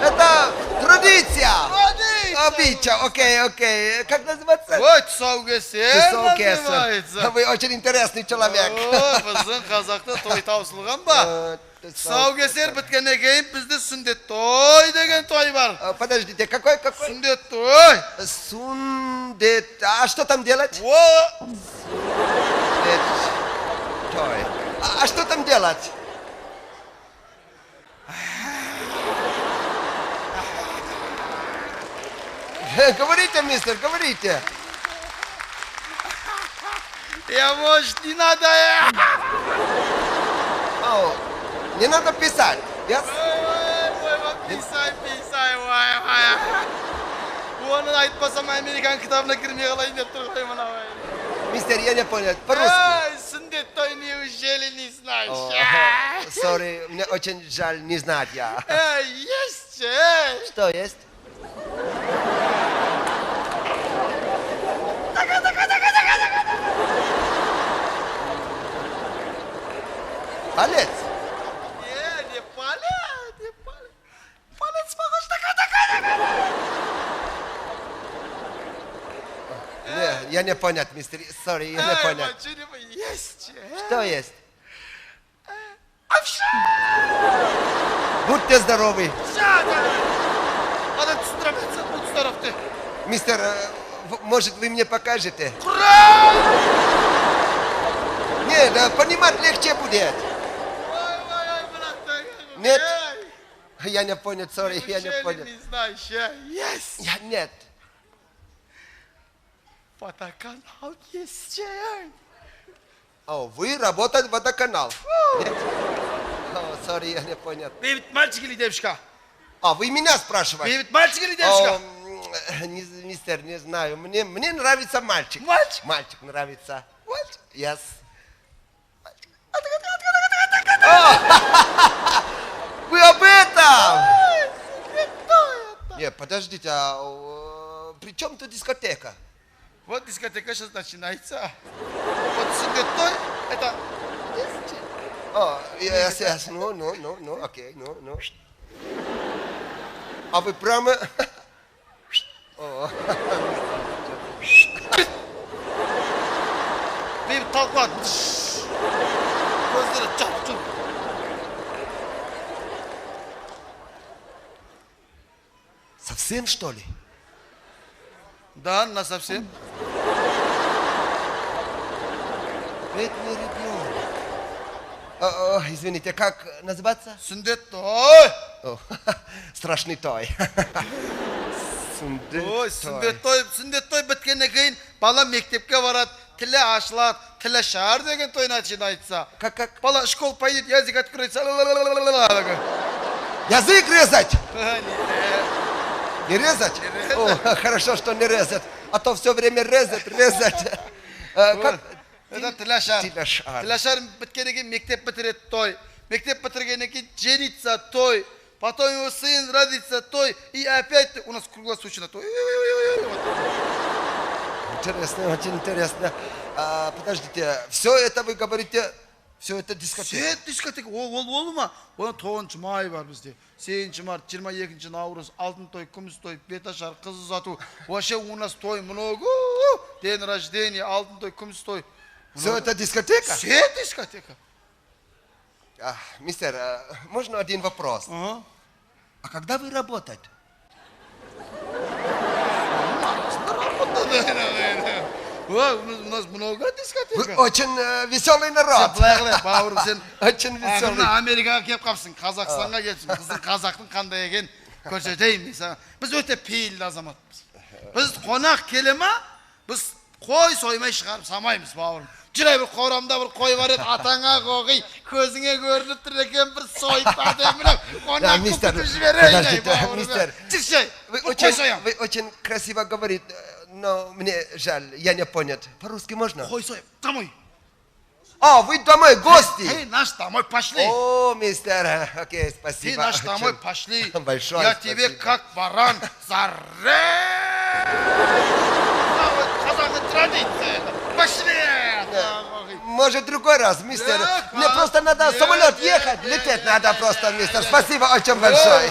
Это традиция. Традиция. Обычай, окей. Как называется? Вот тұсаукесер Тусаукесер. называется. Вы очень интересный человек. О, біздің қазақта той таусылған ба? Тұсаукесер біткеннен кейін бізде сүндет той деген той бар. Подождите, какой? Сүндет той. Сундет. А что там делать? О, Сундет. Той. А что там делать? Говорите, мистер, говорите. я, может, не надо. О, не надо писать. Yes? Писай, оны айтпасам американ кітабына кірмей қалайын деп тұр ғой мына. Мистер, я не понял. По-русски. Сүндет той неужели не знаешь? Sorry, мне очень жаль не знать я. Есть. Что есть? Палец? Не палец. Палец похож такой. Не, я не понял, мистер. Sorry, я не понял. Есть. Что есть? Будьте здоровы. Надо строиться, будь здоров ты. Мистер, может, вы мне покажете? Нет, понимать легче будет. Нет? Я не понял, sorry, я не понял. Не знаешь, есть. Я нет. Фотоканал есть. О, вы работаете в водоканал? Нет? О, sorry, я не понял. Бейбит мальчик или девушка? А, вы меня спрашиваете? Бейбит мальчик или девушка? Мистер, не знаю. Мне нравится мальчик. Мальчик? Мальчик нравится. Мальчик? Yes. Вы об этом? Не, подождите, а при чем тут дискотека? Вот дискотека сейчас начинается. Вот сундетой, это... О, yes, ну, окей, ну. А вы прямо... О, Бейбит толкуат. Көздері чап-чуп. совсем что ли? Да, насовсем. Бедный ребенок. Извините, как называться? Сүндет той. О, страшный той. Ой, сүндет той біткеннен кейін бала мектепке барады, тілі ашылады, тілі шар деген той начинается. Как? Бала школ пойдет, язык откроется. Язык резать? Не резать? О, хорошо, что не резать. А то все время резать. Как? Это тілашар. Тілашар. Тілашар біткеннен кейін мектеп бітіреді той. Мектеп бітіргеннен кейін женится той. Потом его сын родится той. И опять у нас круглосуточно той. Интересно, очень интересно. Подождите, все это вы говорите, все это дискотека? Сет дискотека. Ол ма? Оны 9 май бар бізде. 8 март, 22 наурыз, алтын той, күміс той, беташар, қыз ұзату. Вообще у нас той много. День рождения, алтын той, күміс той. Все это дискотека? Сет дискотека. Мистер, можно один вопрос? Ага. А когда вы работаете? Ой, у нас много Вы дискотека. очень веселый народ. Былай қылайық, бауырым, сен Очень веселый. ақырында Америкаға келіп қапсың, Қазақстанға келіпсің. Біздің қазақтың қандай екенін көрсетейін мен саған. Біз өте пейілді азаматпыз. Біз қонақ келе ма, біз қой соймай шығарып самаймыз, бауырым. Жүре бір қорамда бір қой бар еді, атаңа қоғи, көзіңе көрініп тұр екен бір сойып атамын. Қонақ мистер, күтіп жіберейін, подождите, бауырым. мистер. Жүрші, Вы бір қой очень, соям. вы очень красиво говорите, но мне жаль, я не понял. По-русски можно? Қой соям, домой. А, вы домой, гости? Эй, наш домой, пошли. О, мистер, окей, Ты спасибо. наш домой, Очень пошли. Большое Я спасибо. тебе как баран зарежу. Казахская традиция. Пошли. Может, другой раз, мистер. Да, Мне просто надо нет, самолет нет, ехать, нет, лететь нет, надо нет, просто, нет, мистер. нет, Спасибо очень большое.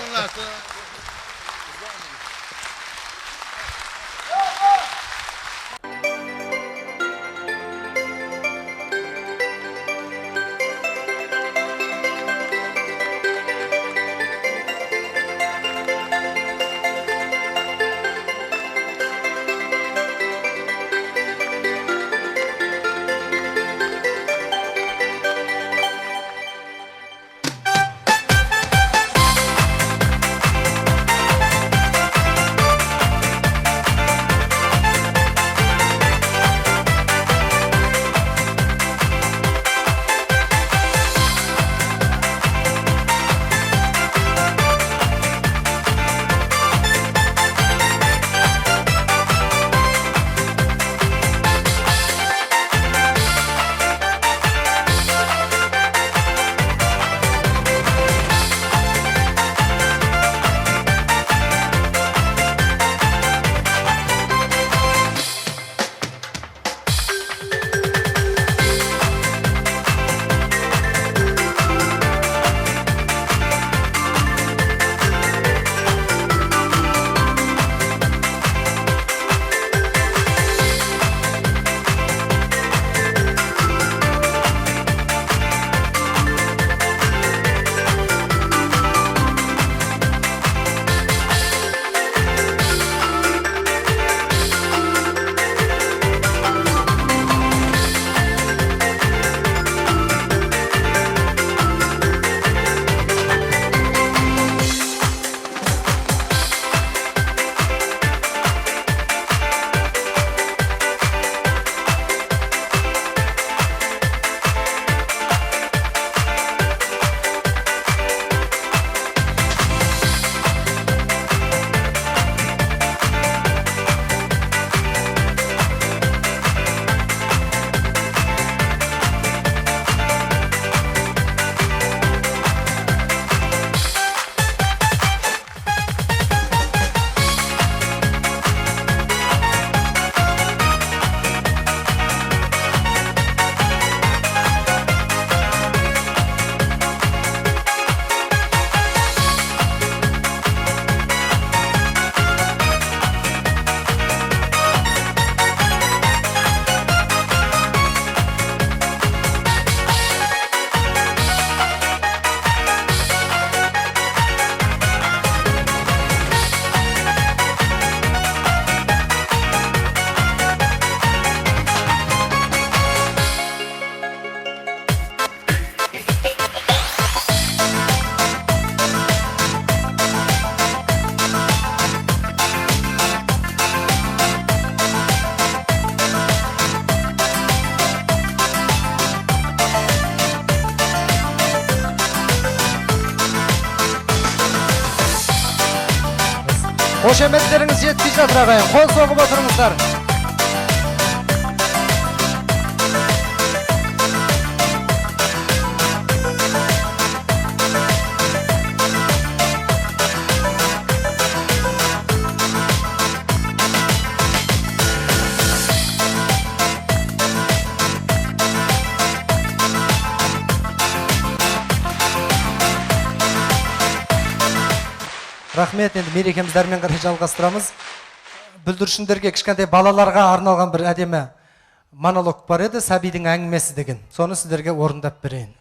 Қошеметтеріңіз жетпей жатыр ағайын, қол соғып отырыңыздар. Рахмет, енді мерекемізді әрмен қарай жалғастырамыз. Бүлдіршіндерге кішкентай балаларға арналған бір әдемі монолог бар еді, Сәбидің әңгімесі деген. Соны сіздерге орындап берейін.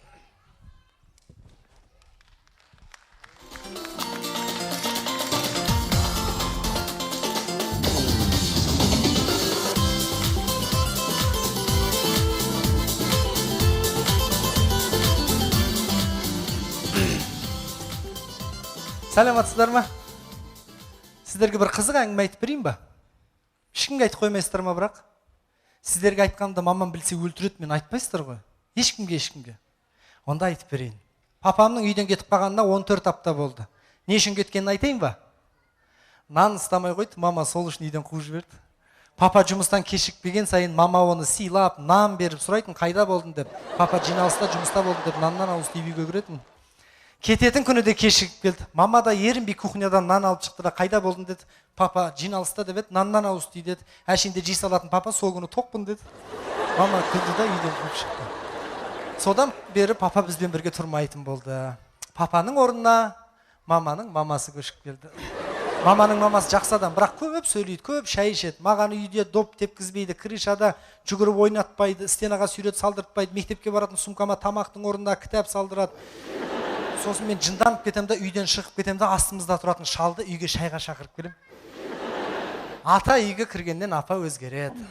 Саламатсыздар ма? Сіздерге бір қызық әңгіме айтып берейін ба? Ешкімге айтып қоймайсыздар ма бірақ? Сіздерге айтқанымда мамам білсе өлтіреді, мен айтпайсыздар ғой. Ешкімге. Онда айтып берейін. Папамның үйден кетіп қалғанына 14 апта болды. Не үшін кеткенін айтайын ба? Нан ұстамай қойды, мама сол үшін үйден қуып жіберді. Папа жұмыстан кешікпеген сайын мама оны сыйлап, нан беріп сұрайтын, қайда болдың деп. Папа жиналыста жұмыста болды деп наннан ауыз тиіп үйге кіретін. Кететін күні де кешігіп келді. Мама да ерінбей кухнядан нан алып шықты да, қайда болдың деді. Папа жиналыста деп еді, наннан ауыз тиіп деді. Әшейінде жей салатын папа сол күні тоқпын деді. Мама күлді да үйден қуып шықты. Содан бері папа бізбен бірге тұрмайтын болды. Папаның орнына маманың мамасы көшіп келді. Маманың мамасы жақсы адам, бірақ көп сөйлейді, көп шай ішеді. Маған үйде доп тепкізбейді, крышада жүгіріп ойнатпайды, стенаға сүйрет салдыртпайды, мектепке баратын сумкама тамақтың орнында кітап салдырады. Сосын мен жынданып кетем да, үйден шығып кетем да, астымызда тұратын шалды үйге шайға шақырып келем. Ата үйге кіргеннен апа өзгереді.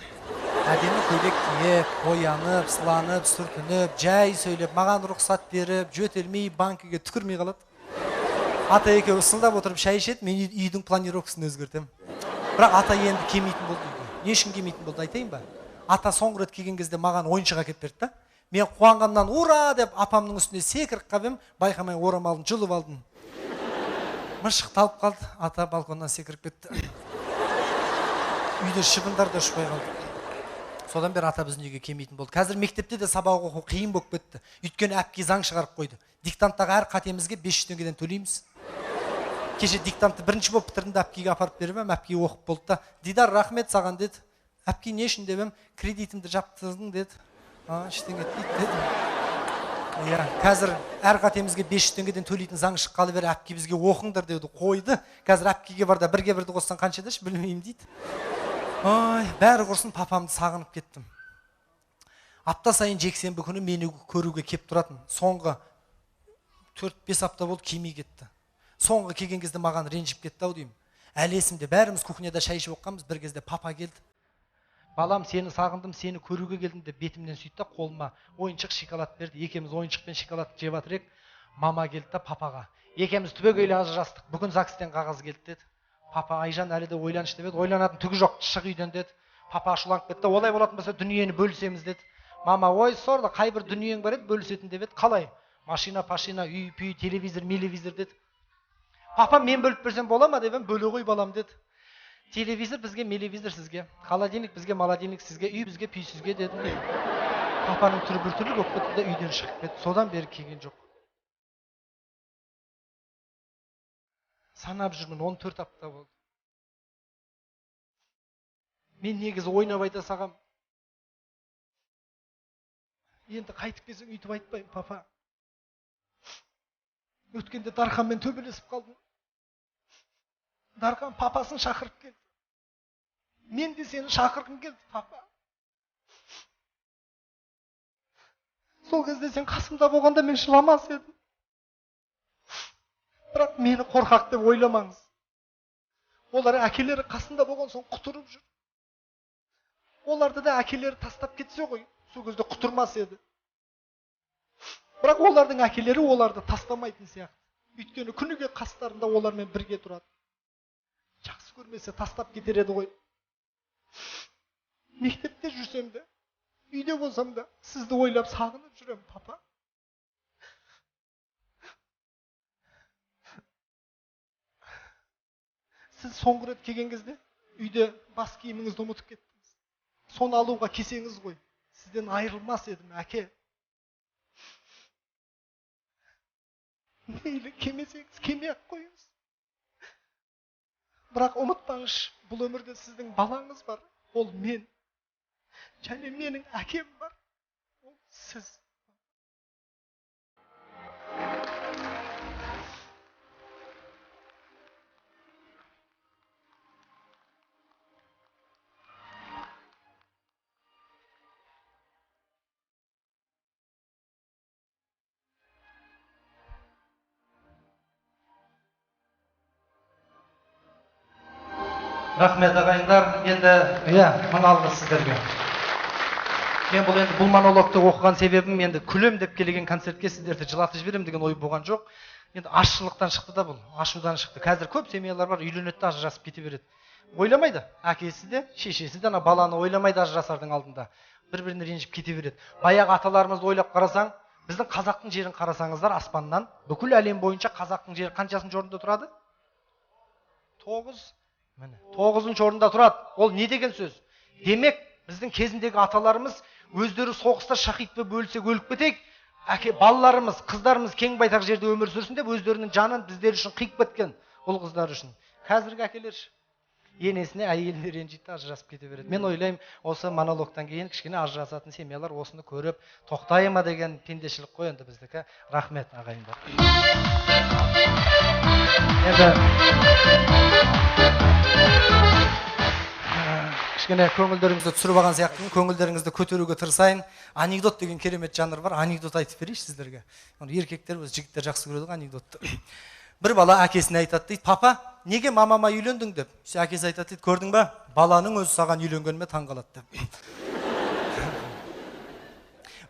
Әдемі көйлек киіп, боянып, сыланып, сүртініп, жай сөйлеп, маған рұқсат беріп, жөтелмей, банкіге түкірмей қалады. Ата екеуі ысылдап отырып шай ішеді, мен үйдің планировкасын өзгертем. Бірақ ата енді келмейтін болды үйге. Не үшін келмейтін болды айтайын ба? Ата соңғы рет келген кезде маған ойыншық әкеліп берді да. Мен қуанғаннан ура деп апамның үстіне секіріп қалып ем, байқамай орамалын жұлып алдым. Мышық талып қалды, ата балконнан секіріп кетті. Үйде шыбындар да ұшпай қалды. Содан бері ата біздің үйге келмейтін болды. Қазір мектепте де сабақ оқу қиын болып кетті. Өйткені әпке заң шығарып қойды. Диктанттағы әр қатемізге 500 теңгеден төлейміз. Кеше диктантты бірінші болып бітірдім де әпкеге апарып беріп ем, әпке оқып болды да. Дидар, рахмет саған деді. Әпке не үшін деп ем, кредитімді жаптың деді. Ештеңе етпейді деді. Қазір әр қатемізге 500 теңгеден төлейтін заң шыққалы бері әпке бізге оқыңдар деді, қойды. Қазір әпкеге бар да бірге бірді қоссаң қанша деші білмеймін дейді. Бәрі құрсын, папамды сағынып кеттім. Апта сайын жексенбі күні мені көруге кеп тұратын. Соңғы 4-5 апта болды келмей кетті. Соңғы келген кезде маған ренжіп кетті ау деймін. Әлі есімде, бәріміз кухняда шай ішіп оққанбыз, бір кезде папа келді. Балам, сені сағындым, сені көруге келдім деп бетімнен сөйтті, қолыма ойыншық шоколад берді. Екеуміз ойыншық пен шоколад жеп жатыр едік. Мама келді да папаға. Екеуміз түбегейлі ажырастық. Бүгін ЗАГСтен қағаз келді деді. Папа, Айжан әлі де ойланыш деп еді. Ойланатын түгі жоқ, шық үйден деді. Папа ашуланып кетті. Олай болатын болса дүниені бөлісеміз деді. Мама, ой сорды, қай бір дүниең бар еді бөлісетін деп еді. Қалай? Машина, пашина, үй, пүй, телевизор деді. Папа, мен бөліп берсем бола ма деп ем, бөле ғой балам деді. Телевизор бізге, мелевизор сізге, холодильник бізге, молодильник сізге, үй бізге, пүй сізге деді. Папаның түрі біртүрлі болып кетті де үйден шығып кетті. Содан бері келген жоқ. Санап жүрмін, 14 апта болды. Мен негізі ойнап айта сағам. Енді қайтып келсең үйтіп айтпаймын, папа. Өткенде Дарханмен төбелесіп қалдым. Дархан папасын шақырып келді. Мен де сені шақырғым келді, папа. Сол кезде сен қасымда болғанда мен жыламас едім. Бірақ мені қорқақ деп ойламаңыз. Олар әкелері қасында болған соң құтырып жүр. Оларды да әкелері тастап кетсе ғой, сол кезде құтырмас еді. Бірақ олардың әкелері оларды тастамайтын сияқты. Өйткені күніге қастарында олармен бірге тұрады. Жақсы көрмесе тастап кетер еді ғой. Мектепте жүрсем де, үйде болсам да, сізді ойлап сағынып жүрем, папа. Сіз соңғы рет келген кезде, үйде бас киіміңізді ұмытып кеттіңіз. Соны алуға келсеңіз ғой, сізден айырылмас едім, әке. Мейлі келмесеңіз, келмей-ақ қойыңыз. Бірақ ұмытпаңыз, бұл өмірде сіздің балаңыз бар, ол мен. Және менің әкем бар, ол сіз. Рахмет ағайындар, енді мың алғыс сіздерге. Мен бұл монологты оқыған себебім енді күлем деп келген концертке сіздерді жылатып жіберем деген ой болған жоқ. енді ашшылықтан шықты да бұл, ашудан шықты. Қазір көп семьялар бар, үйленеді де ажырасып кете береді. Ойламайды, әкесі де, шешесі де ана баланы ойламайды ажырасардың алдында. Бір-біріне ренжіп кете береді. Баяғы аталарымызды ойлап қарасаң, біздің қазақтың жерін қарасаңыздар аспаннан, бүкіл әлем бойынша қазақтың жері қаншасыншы орында тұрады? 9. Міне, 9-шы орында тұрады. Ол не деген сөз? Демек, біздің кезіндегі аталарымыз өздері соғыста шахид болып өлсек өліп кетейік, балаларымыз, қыздарымыз кең байтақ жерде өмір сүрсін деп өздерінің жанын біздер үшін қиып кеткен, ұл қыздар үшін. Қазіргі әкелер енесіне, әйеліне ренжиді, ажырасып кете береді. Мен ойлаймын, осы монологтан кейін кішкене ажырасатын семьялар осыны көріп, тоқтай ма деген пендешілік қой енді біздікі. Рахмет ағайындар. Кішкене көңілдеріңізді түсіріп алған сияқтымын, көңілдеріңізді көтеруге тырысайын. Анекдот деген керемет жанр бар, анекдот айтып берейінші сіздерге. Еркектер, өз жігіттер жақсы көреді анекдотты. Бір бала әкесіне айтады дейді, папа, неге мамама үйлендің деп. Әкесі айтады дейді, көрдің ба, баланың өзі саған үйленгеніме таң қалады деп.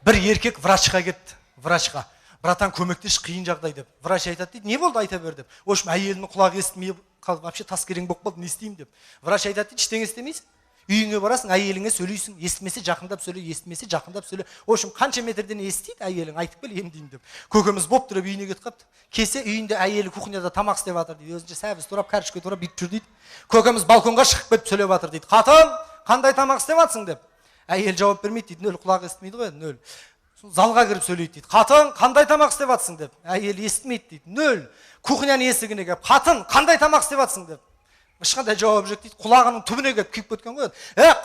Бір еркек врачқа кетті, врачқа. Братан, көмектес, қиын жағдай деп. Врач айтады дейді, не болды айта бер деп. Общем, әйелінің құлағы естімей қалды, вообще тас керең болып қалды, не істеймін деп. Врач айтады дейді, ештеңе істемейсің. Үйіңе барасың, әйеліңе сөйлейсің, естімесе жақындап сөйле, естімесе жақындап сөйле. Общем, қанша метрден естиді әйелің, айтып кел, емдеймін деп. Көкеміз боп тұрып үйіне кетіп қапты. Кесе үйінде әйелі кухняда тамақ істеп жатыр дейді. Өзінше сәбіз турап, кәрішке турап бүйтіп жүр дейді. Көкеміз балконға шығып кетіп сөйлеп жатыр дейді. Қатын, қандай тамақ істеп жатсың деп. Әйел жауап бермейді дейді. Нөл, құлағы естімейді ғой, нөл. Залға кіріп сөйлейді дейді. Қатын, қандай тамақ істеп жатсың деп. Әйел естімейді дейді. Нөл. Кухняның есігіне келіп, қатын, қандай тамақ істеп жатсың деп. Ешқандай жауап жоқ дейді. Құлағының түбіне келіп күйіп кеткен ғой.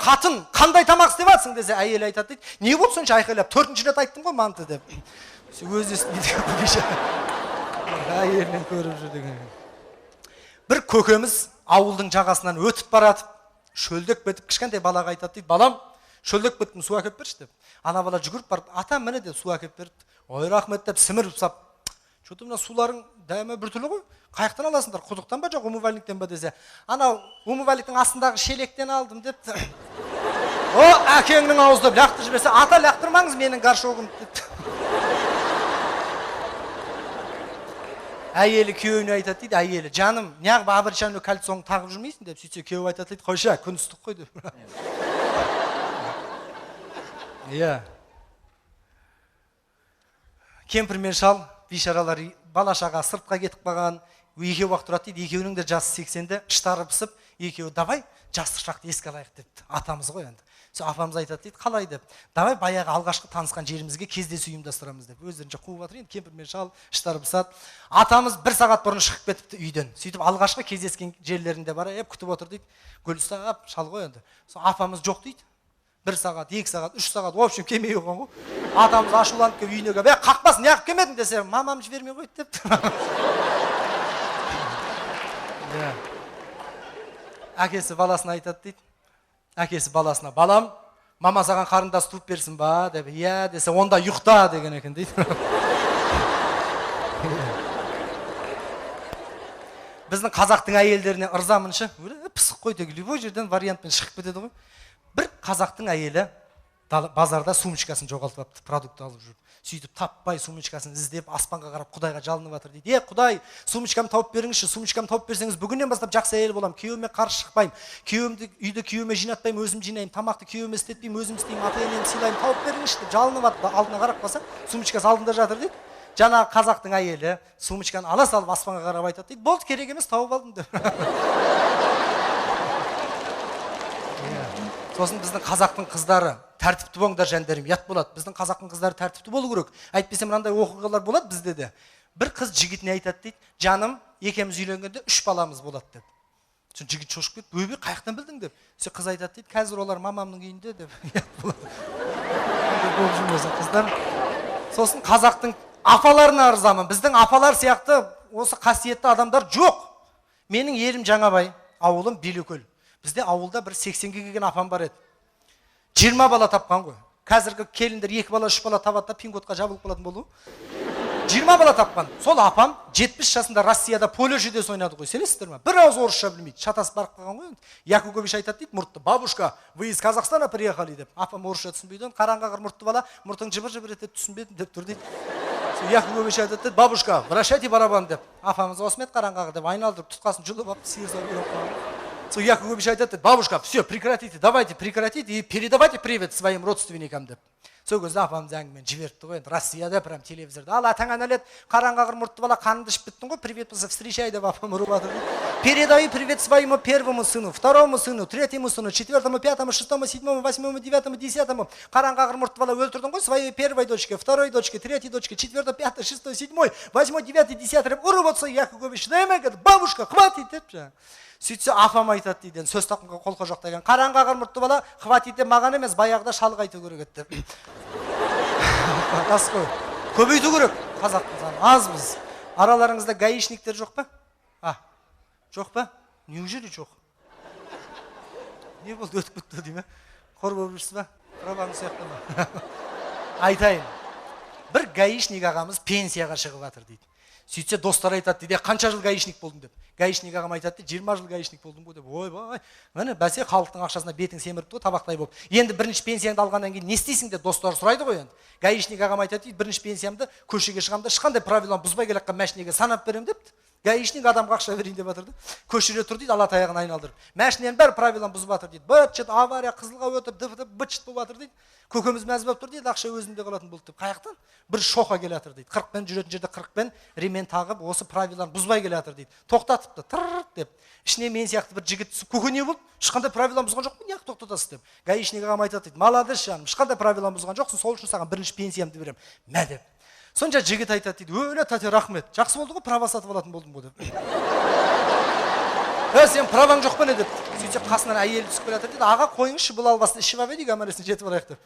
Қатын, қандай тамақ істеп жатсың десе, әйел айтады дейді. Не болды сонша айқайлап? 4-ші рет айттым ғой манты деп. Өзі естімейді. Әйелінен көріп жүр деген. Бір көкеміз ауылдың жағасынан өтіп баратып, шөлдеп кетіп, кішкентай балаға айтады дейді, балам, шөлдеп кеттім, су әкеп берші деп. Ана бала жүгіріп барып, ата міне деп су әкеп берді. Ой, рахмет деп сіміріп сап. Что-то мына суларың дәмі біртүрлі ғой. Қайықтан аласыңдар, құдықтан ба жоқ, умывальниктен ба десе. Анау умывальниктің астындағы шелектен алдым депті. О, әкеңнің аузды лақтырып жіберсе, ата лақтырмаңыз менің горшогым депті. Әйелі күйеуіне айтады дейді, әйелі, жаным, неғып обручальный кольцоны тағып жүрмейсің деп. Сөйтсе күйеуі айтады дейді, қойша, күн ыстық қой деп. Иә. Кемпір мен шал бейшаралар балашаға сыртқа кетіп қалған, екеу уақыт тұрады дейді, екеуінің де жасы 80-де, іштары пысып, екеуі давай жастық шақты еске алайық депті. Атамыз ғой енді. Сол апамыз айтады дейді, қалай деп. Давай баяғы алғашқы танысқан жерімізге кездесу ұйымдастырамыз деп. Өздерінше қуып жатыр енді, кемпір мен шал іштары пысады. Атамыз 1 сағат бұрын шығып кетіпті үйден. Сөйтіп алғашқы кездескен жерлерінде бара, күтіп отыр дейді. Гүл ұстап, шал ғой енді. Сол апамыз жоқ дейді. 1 сағат, 2 сағат, 3 сағат, в общем, келмей қойған ғой. Атамыз ашуланып келіп үйіне келіп, қақпас, неғып келмедің десе, мамам жібермей қойды депті. Әкесі баласына айтады дейді. Әкесі баласына, балам, мама саған қарындас туып берсін ба деп. Иә десе, онда ұйықта деген екен дейді. Біздің қазақтың әйелдеріне ырзамыншы, пысық қой тегі, любой жерден вариантпен шығып кетеді ғой. Бір қазақтың әйелі базарда сумочкасын жоғалтыпты, продукт алып жүріп. Сөйтіп таппай сумочкасын іздеп, аспанға қарап Құдайға жалынып жатыр дейді. Құдай, сумочкамды тауып беріңізші, сумочкамды тауып берсеңіз, бүгіннен бастап жақсы әйел боламын, күйеуіме қарсы шықпаймын, күйеуімді үйді күйеуіме жинатпаймын, өзім жинаймын, тамақты күйеуіме істетпеймін, өзім істеймін, ата-енемді сыйлаймын, тауып беріңізші деп жалынып жатты. Алдына қарап қалса, сумочкасы алдында жатыр дейді. Жаңағы қазақтың әйелі сумочканы ала салып аспанға қарап айтады дейді, болды, керек емес, тауып алдым деп. Сосын біздің қазақтың қыздары тәртіпті болыңдар жандәрім, ят болады. Біздің қазақтың қыздары тәртіпті болу керек. Әйтпесе мынандай оқиғалар болады бізде де. Бір қыз жігітіне айтады дейді, жаным, екеуміз үйленгенде 3 баламыз болады деп. Сосын жігіт шошып кетіп, өбе, қаяқтан білдің деп. Сөйтсе қыз айтады дейді, қазір олар мамамның үйінде деп. Ят болады. Болып жүрмесін қыздар. Сосын қазақтың апаларына ырзамын. Біздің апалар сияқты осы қасиетті адамдар жоқ. Менің елім Жаңабай, ауылым Белекөл. Бізде ауылда бір 80-ге келген апам бар еді. 20 бала тапқан ғой. Қазіргі келіндер 2 бала, 3 бала табады да пин-кодқа жабылып қалатын болу. 20 бала тапқан. Сол апам 70 жасында Россияда поле жүдес ойнады ғой. Селесіздер ма? Bir ауыз орысша білмейді. Шатасып барып қалған ғой. Якукович айтады дейді, мұртты. Бабушка, вы из Казахстана приехали деп. Апам орысша түсінбейді. Қараңғы мұртты бала, мұртың жыбыр-жыбыр етеді, түсінбедім деп тұр дейді. Екі көбеш айтады, бабушка, вращайте барабан деп. Апамыз осмет қараңғағы деп айналдырып тұтқасын жұлып алып сиыр салып. Сол екі көбеш айтады, бабушка, все, прекратите, давайте прекратите и передавайте привет своим родственникам деп. Сол кезде апамыз әңгімені жіберіпті ғой, енді Россияда прям телевизорда. Ал атаңа нәлет, қараңғағыр мұртты бала қанды ішіп біттің ғой, привет болса встречай деп апам ұрып жатыр. Передаю привет своему первому сыну, второму сыну, третьему сыну, четвертому, пятому, шестому, седьмому, восьмому, девятому, десятому. Қараңғағыр мұртты бала өлтірдің ғой, своей первой дочке, второй дочке, третьей дочке, четвертой, пятой, шестой, седьмой, восьмой, девятый, десятый деп ұрып отса, екі көбеш, бабушка, хватит деп жаңа. Сөйтсе апам айтады дейді, сөз тақынға қолқа жоқ деген. Қараңғағыр мұртты бала, хватит деп маған емес, баяғыда шалғы айту керек еді деп. Рас қой. Көбейту керек қазақтың саны. Азбыз. Араларыңызда гаишниктер жоқ па? Жоқ па? Неужели жоқ? Не болды, өтіп кетті дейме? Қор болып жүрсіз ба? Праваңыз сияқты ма? Айтайын. Бір гаишник ағамыз пенсияға шығып жатыр дейді. Сөйтсе достар айтады дейді, қанша жыл гаишник болдың деп. Гаишник ағам айтады дейді, 20 жыл гаишник болдым ғой деп. Ойбай, міне бәсе халықтың ақшасына бетің семіріпті ғой табақтай болып. Енді бірінші пенсияңды алғаннан кейін не істейсің деп достар сұрайды ғой енді. Гаишник ағам айтады дейді, бірінші пенсиямды көшеге шығамда ешқандай правиланы бұзбай келе жатқан машинеге санап беремін депті. Гаишник адамға ақша берейін деп жатыр да. Көшеде тұр дейді, ала таяғын айналдырып. Машиненің бәрі правиланы бұзып жатыр дейді. Быт-шыт авария, қызылға өтіп, дып-дып быт-шыт болып жатыр дейді. Көкеміз мәз болып тұр дейді, ақша өзінде қалатын болды деп. Қаяқтан? Бір шоқа келе жатыр дейді. 40-пен жүретін жерде 40-пен ремен тағып, осы правиланы бұзбай келе жатыр дейді. Тоқтатыпты, тырррт деп. Ішіне мен сияқты бір жігіт түсіп, көке не болды? Ешқандай правиланы бұзған жоқпын, неғып тоқтатасыз деп. Гаишник ағам айтады дейді, молодец жаным, ешқандай правиланы бұзған жоқсың, сол үшін саған бірінші пенсиямды беремін. Мә деп. Сонша жігіт айтады дейді, өлі тәте рахмет, жақсы болды ғой, права сатып алатын болдым ғой деп. Сен праваң жоқ па не деп. Сөйтсе қасынан әйелі түсіп келе жатыр дейді, аға қойыңызшы бұл албасын ішіп алып едік, әміресін жетіп алайық деп.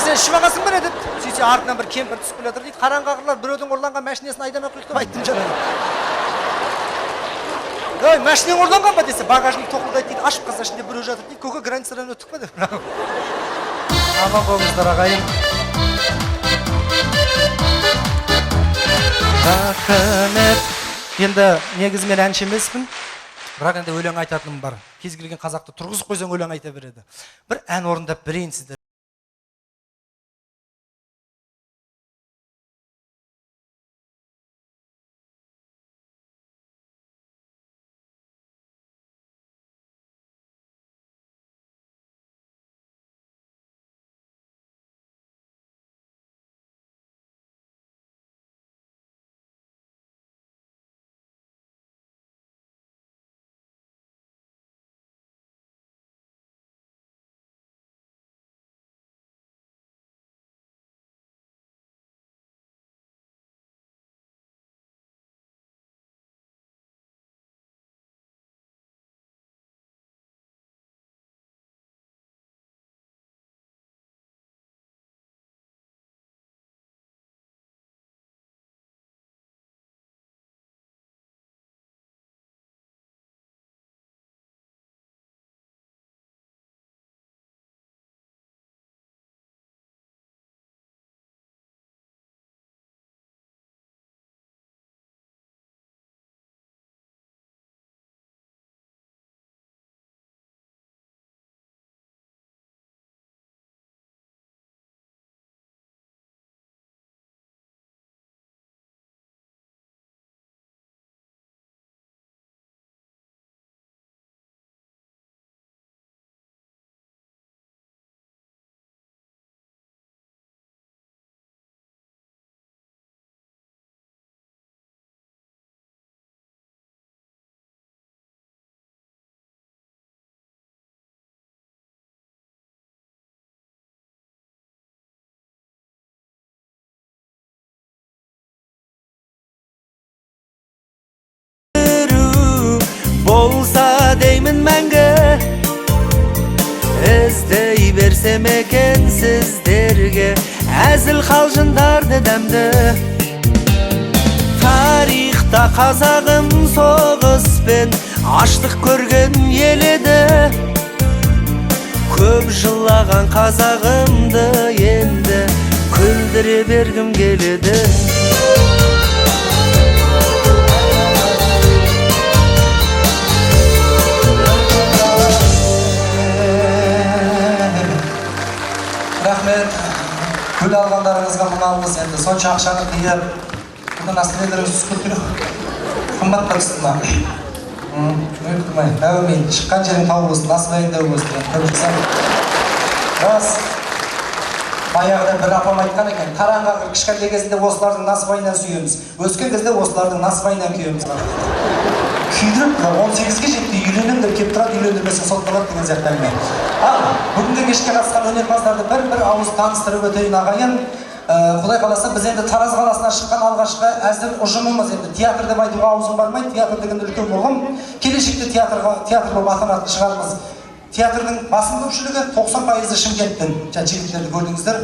Сен ішіп алғансың ба не деп. Сөйтсе артынан бір кемпір түсіп келе жатыр дейді, қараңғағырлар біреудің ұрланған машинесін айдамай қойдық деп айттым жаңа. Ой, машинең ұрланған ба десе, багажник тоқылдайды дейді, ашып қалса ішінде біреу жатыр дейді, көке границадан өттік па деп. Аман болыңыздар ағайын. Рахмет. Енді негізі мен әнші емеспін, бірақ енді өлең айтатыным бар. Кез келген қазақты тұрғызып қойсаң өлең айта береді. Бір ән орындап берейін сіздер. Болса деймін мәңгі, іздей берсем екен сіздерге әзіл қалжыңдарды дәмді. Тарихта қазағым соғыспен аштық көрген ел еді. Көп жылаған қазағымды енді күлдіре бергім келеді. Рахмет. Гүл алған шыққандарыңызға мың алғыс. Енді сонша ақшаны қиып, бұны наследеріңіз түсіп кеткен. Қымбат бақсын ба? Өктімай, әумин, шыққан жерің тау болсын, насыбайың дәу болсын. Көріпсен. Рас. Баяғыда бір апам айтқан екен, қараңғы кішкентай кезінде осылардың насыбайынан сүйеміз, өскен кезде осылардың насыбайынан күйеміз. Күйдіріп, 18-ге жетті, үйленем деп кеп тұрады, үйлендірмесін сотталады деген сияқты әңгіме. Ал, бүгінгі кешке қатысқан өнерпаздарды бір ауыз таныстырып өтейін ағайын. Құдай қаласа, біз енді Тараз қаласынан шыққан алғашқы әзір ұжымымыз. Енді театр деп айтуға аузым бармайды, театр деген үлкен болғым. Келешекте театр болып атанатын шығармыз. Театрдың басым көпшілігі 90% Шымкенттен. Жігіттерді көрдіңіздер,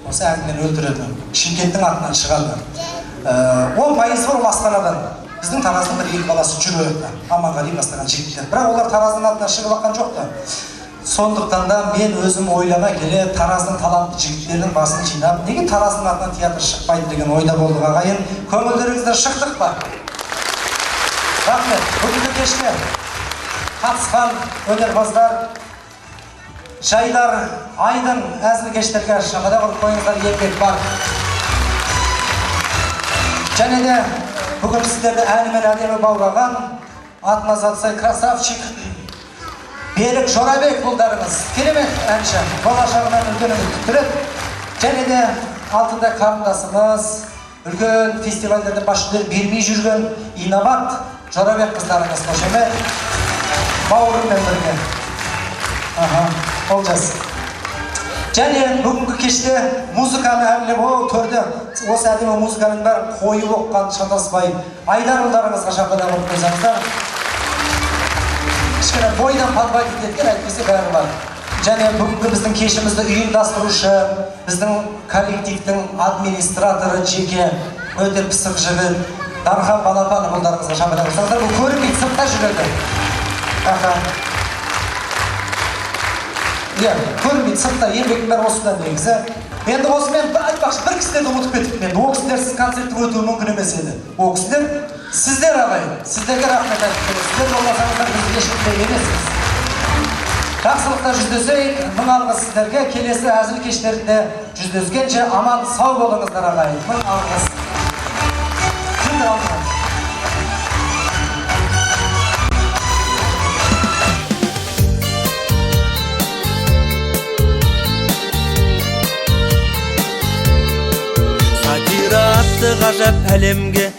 осы әңгімені өлтіреді. Шымкенттің атынан шығады. 10% бар ол Астанадан. Біздің Тараздың бір ел баласы жүреді. Аманғали бастаған жігіттер. Бірақ олар Тараздың атынан шығып аққан жоқ та. Сондықтан да мен өзім ойлана келе Тараздың талантты жігіттерінің басын жинап, неге Тараздың атынан театр шықпайды деген ойда болдық ағайын. Көңілдеріңіздер шықтық па? Рахмет. Бүгінгі кешке қатысқан өнерпаздар, Жайдар, Айдын, әзілкештерге шамада құрып қойыңыздар, еңбек бар. Және де бүгін сіздерді әнімен әдемі баураған, атына затсай красавчик, Берік Жорабек бұлдарыңыз. Керемет әнші, болашағынан үлкен үміт күттіреді. Және де алтындай қарындасымыз, үлкен фестивальдерді бас жүлде бермей жүрген Инабат Жорабек қыздарыңыз. Қошемет. Бауырыммен бірге. Олжас. Және бүгінгі кеште музыканы әрлеп төрде осы әдемі музыканың бәрі қойып оққан Шатасбай Айдарұлдарыңызға шақырда қойып қойсаңыздар. Кішкене бойдан подводить еткен әйтпесе бәрі бар. Және бүгінгі біздің кешімізді ұйымдастырушы, біздің коллективтің администраторы жеке өте пысық жігіт Дархан Балапанов ұлдарыңызға шақырда қойсаңыздар. Бұл көрінбейді, сыртта жүреді. Көрінбейді, сыртта еңбектің бәрі осыдан негізі. Енді осымен айтпақшы, бір кісілерді ұмытып кеттік мен. Ол кісілерсіз концертті өтуі мүмкін емес еді. Ол кісілер сіздер ағайын, сіздерге рахмет айтып келеді. Сіздер болмасаңыздар біз ешкімде емессіз. Жақсылықта жүздесейік, мың алғыс сіздерге. Келесі әзіл кештерінде жүздескенше аман сау болыңыздар ағайын. Мың алғыс. Күнді алғыс. Сатира атты ғажап әлемге